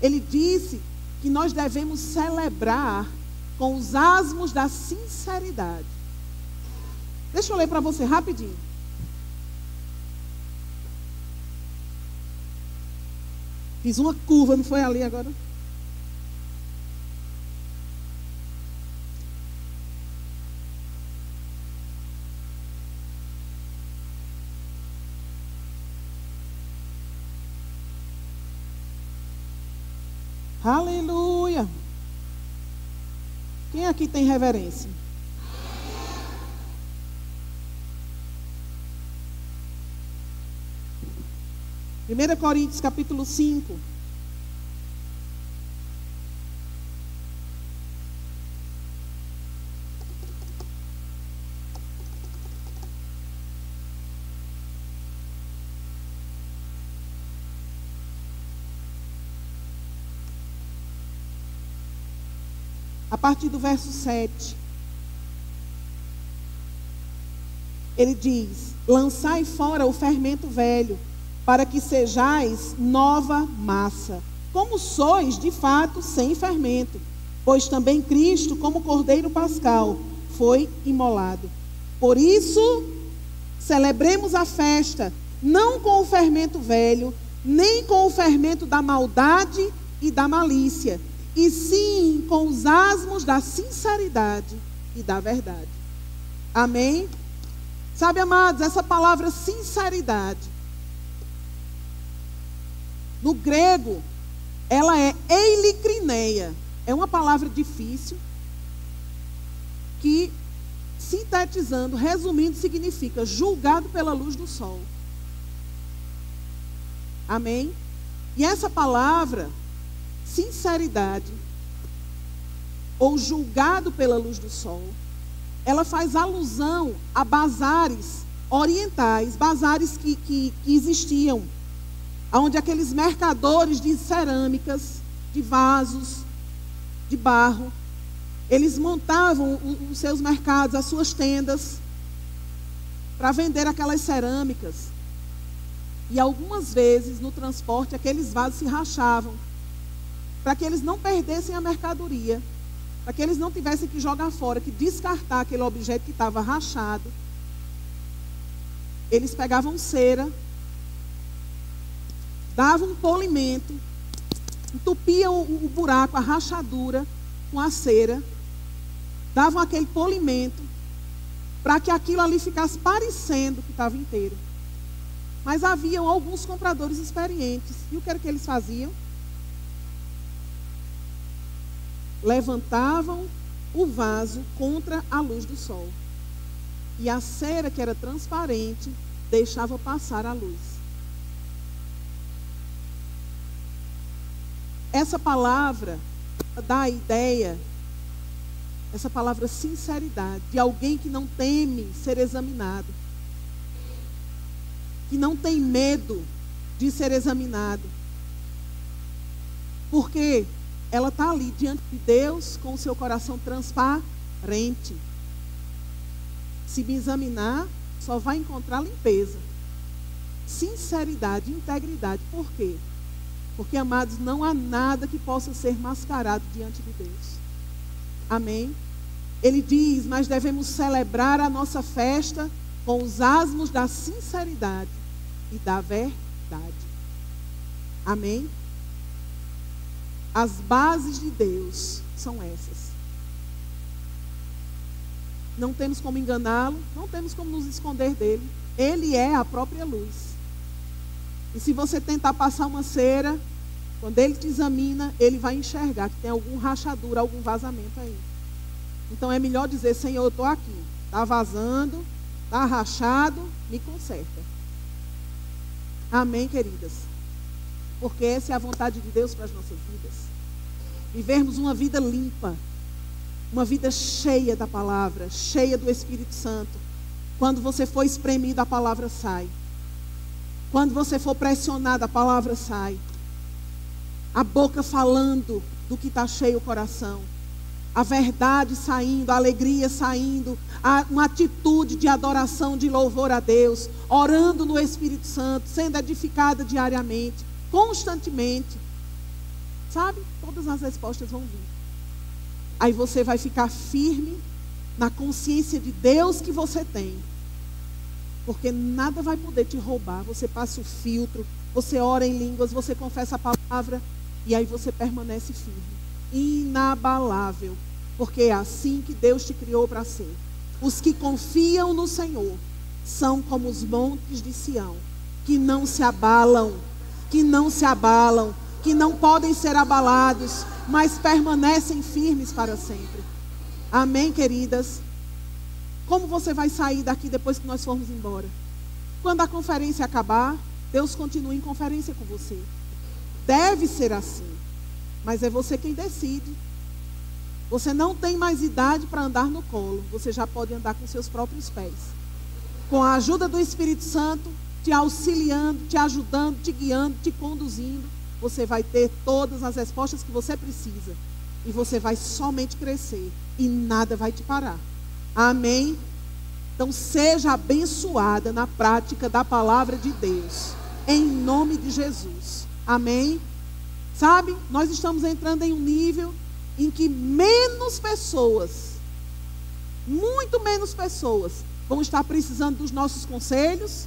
Ele disse que nós devemos celebrar com os asmos da sinceridade. Deixa eu ler para você rapidinho. Fiz uma curva, não foi ali agora? Aleluia. Quem aqui tem reverência? 1 Coríntios capítulo 5. A partir do verso 7. Ele diz: lançai fora o fermento velho, para que sejais nova massa, como sois de fato sem fermento. Pois também Cristo, como cordeiro pascal, foi imolado. Por isso, celebremos a festa, não com o fermento velho, nem com o fermento da maldade e da malícia, e sim com os asmos da sinceridade e da verdade. Amém? Sabe, amados, essa palavra sinceridade, no grego, ela é eilicrineia. É uma palavra difícil que, sintetizando, resumindo, significa julgado pela luz do sol. Amém? E essa palavra, sinceridade, ou julgado pela luz do sol, ela faz alusão a bazares orientais, bazares que existiam, onde aqueles mercadores de cerâmicas, de vasos, de barro, eles montavam os seus mercados, as suas tendas, para vender aquelas cerâmicas. E algumas vezes, no transporte, aqueles vasos se rachavam, para que eles não perdessem a mercadoria, para que eles não tivessem que jogar fora, que descartar aquele objeto que estava rachado. Eles pegavam cera, davam um polimento, entupiam o buraco, a rachadura com a cera, davam aquele polimento para que aquilo ali ficasse parecendo que estava inteiro. Mas haviam alguns compradores experientes. E o que era que eles faziam? Levantavam o vaso contra a luz do sol. E a cera, que era transparente, deixava passar a luz. Essa palavra dá a ideia, essa palavra sinceridade, de alguém que não teme ser examinado, que não tem medo de ser examinado, porque ela está ali diante de Deus com o seu coração transparente. Se me examinar, só vai encontrar limpeza, sinceridade, integridade. Por quê? Porque, amados, não há nada que possa ser mascarado diante de Deus. Amém? Ele diz, mas devemos celebrar a nossa festa com os asmos da sinceridade e da verdade. Amém? As bases de Deus são essas. Não temos como enganá-lo, não temos como nos esconder dele. Ele é a própria luz. E se você tentar passar uma cera, quando ele te examina, ele vai enxergar que tem algum rachadura, algum vazamento aí. Então é melhor dizer, Senhor, eu estou aqui. Está vazando, está rachado, me conserta. Amém, queridas? Porque essa é a vontade de Deus para as nossas vidas. Vivermos uma vida limpa, uma vida cheia da palavra, cheia do Espírito Santo. Quando você for espremido, a palavra sai. Quando você for pressionado, a palavra sai. A boca falando do que está cheio o coração. A verdade saindo, a alegria saindo, uma atitude de adoração, de louvor a Deus, orando no Espírito Santo, sendo edificada diariamente, constantemente. Sabe? Todas as respostas vão vir. Aí você vai ficar firme na consciência de Deus que você tem. Porque nada vai poder te roubar. Você passa o filtro, você ora em línguas, você confessa a palavra e aí você permanece firme, inabalável. Porque é assim que Deus te criou para ser. Os que confiam no Senhor são como os montes de Sião, que não se abalam, que não se abalam, que não podem ser abalados, mas permanecem firmes para sempre. Amém, queridas? Como você vai sair daqui depois que nós formos embora? Quando a conferência acabar, Deus continua em conferência com você. Deve ser assim, mas é você quem decide. Você não tem mais idade para andar no colo, você já pode andar com seus próprios pés. Com a ajuda do Espírito Santo, te auxiliando, te ajudando, te guiando, te conduzindo, você vai ter todas as respostas que você precisa. E você vai somente crescer e nada vai te parar. Amém? Então seja abençoada na prática da palavra de Deus, em nome de Jesus. Amém? Sabe, nós estamos entrando em um nível em que menos pessoas, muito menos pessoas, vão estar precisando dos nossos conselhos,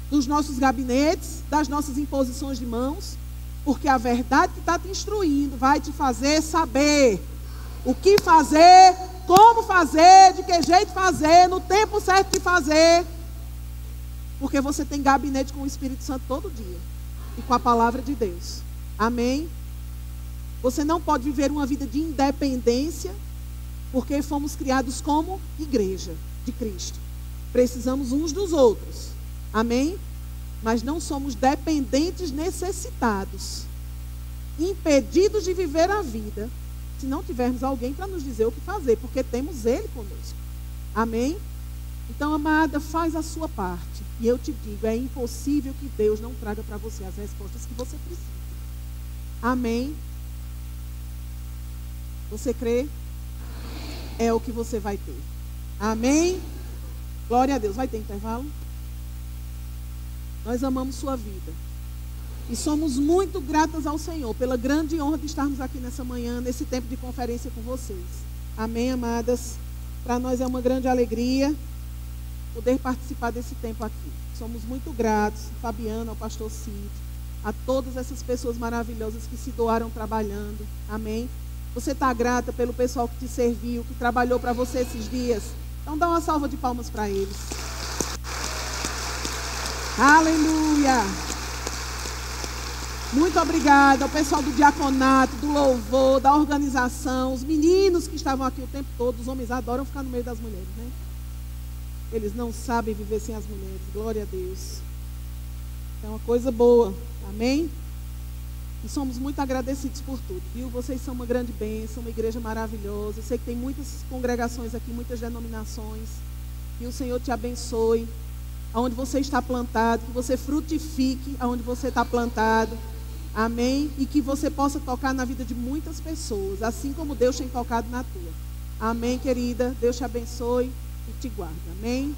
dos nossos gabinetes, das nossas imposições de mãos, porque a verdade que está te instruindo vai te fazer saber o que fazer como fazer, de que jeito fazer, no tempo certo de fazer. Porque você tem gabinete com o Espírito Santo todo dia. E com a palavra de Deus. Amém? Você não pode viver uma vida de independência, porque fomos criados como igreja de Cristo. Precisamos uns dos outros. Amém? Mas não somos dependentes, necessitados, impedidos de viver a vida, se não tivermos alguém para nos dizer o que fazer, porque temos Ele conosco. Amém? Então, amada, faz a sua parte. E eu te digo, é impossível que Deus não traga para você as respostas que você precisa. Amém? Você crê? É o que você vai ter. Amém? Glória a Deus. Vai ter intervalo? Nós amamos sua vida. E somos muito gratas ao Senhor pela grande honra de estarmos aqui nessa manhã, nesse tempo de conferência com vocês. Amém, amadas? Para nós é uma grande alegria poder participar desse tempo aqui. Somos muito gratos, Fabiana, ao pastor Cid, a todas essas pessoas maravilhosas que se doaram trabalhando. Amém? Você está grata pelo pessoal que te serviu, que trabalhou para você esses dias? Então dá uma salva de palmas para eles. Aleluia! Muito obrigada ao pessoal do diaconato, do louvor, da organização, os meninos que estavam aqui o tempo todo. Os homens adoram ficar no meio das mulheres, né? Eles não sabem viver sem as mulheres. Glória a Deus. É uma coisa boa. Amém? E somos muito agradecidos por tudo, viu? Vocês são uma grande bênção, uma igreja maravilhosa. Eu sei que tem muitas congregações aqui, muitas denominações. Que o Senhor te abençoe. Aonde você está plantado, que você frutifique aonde você está plantado. Amém? E que você possa tocar na vida de muitas pessoas, assim como Deus tem tocado na tua. Amém, querida? Deus te abençoe e te guarde. Amém?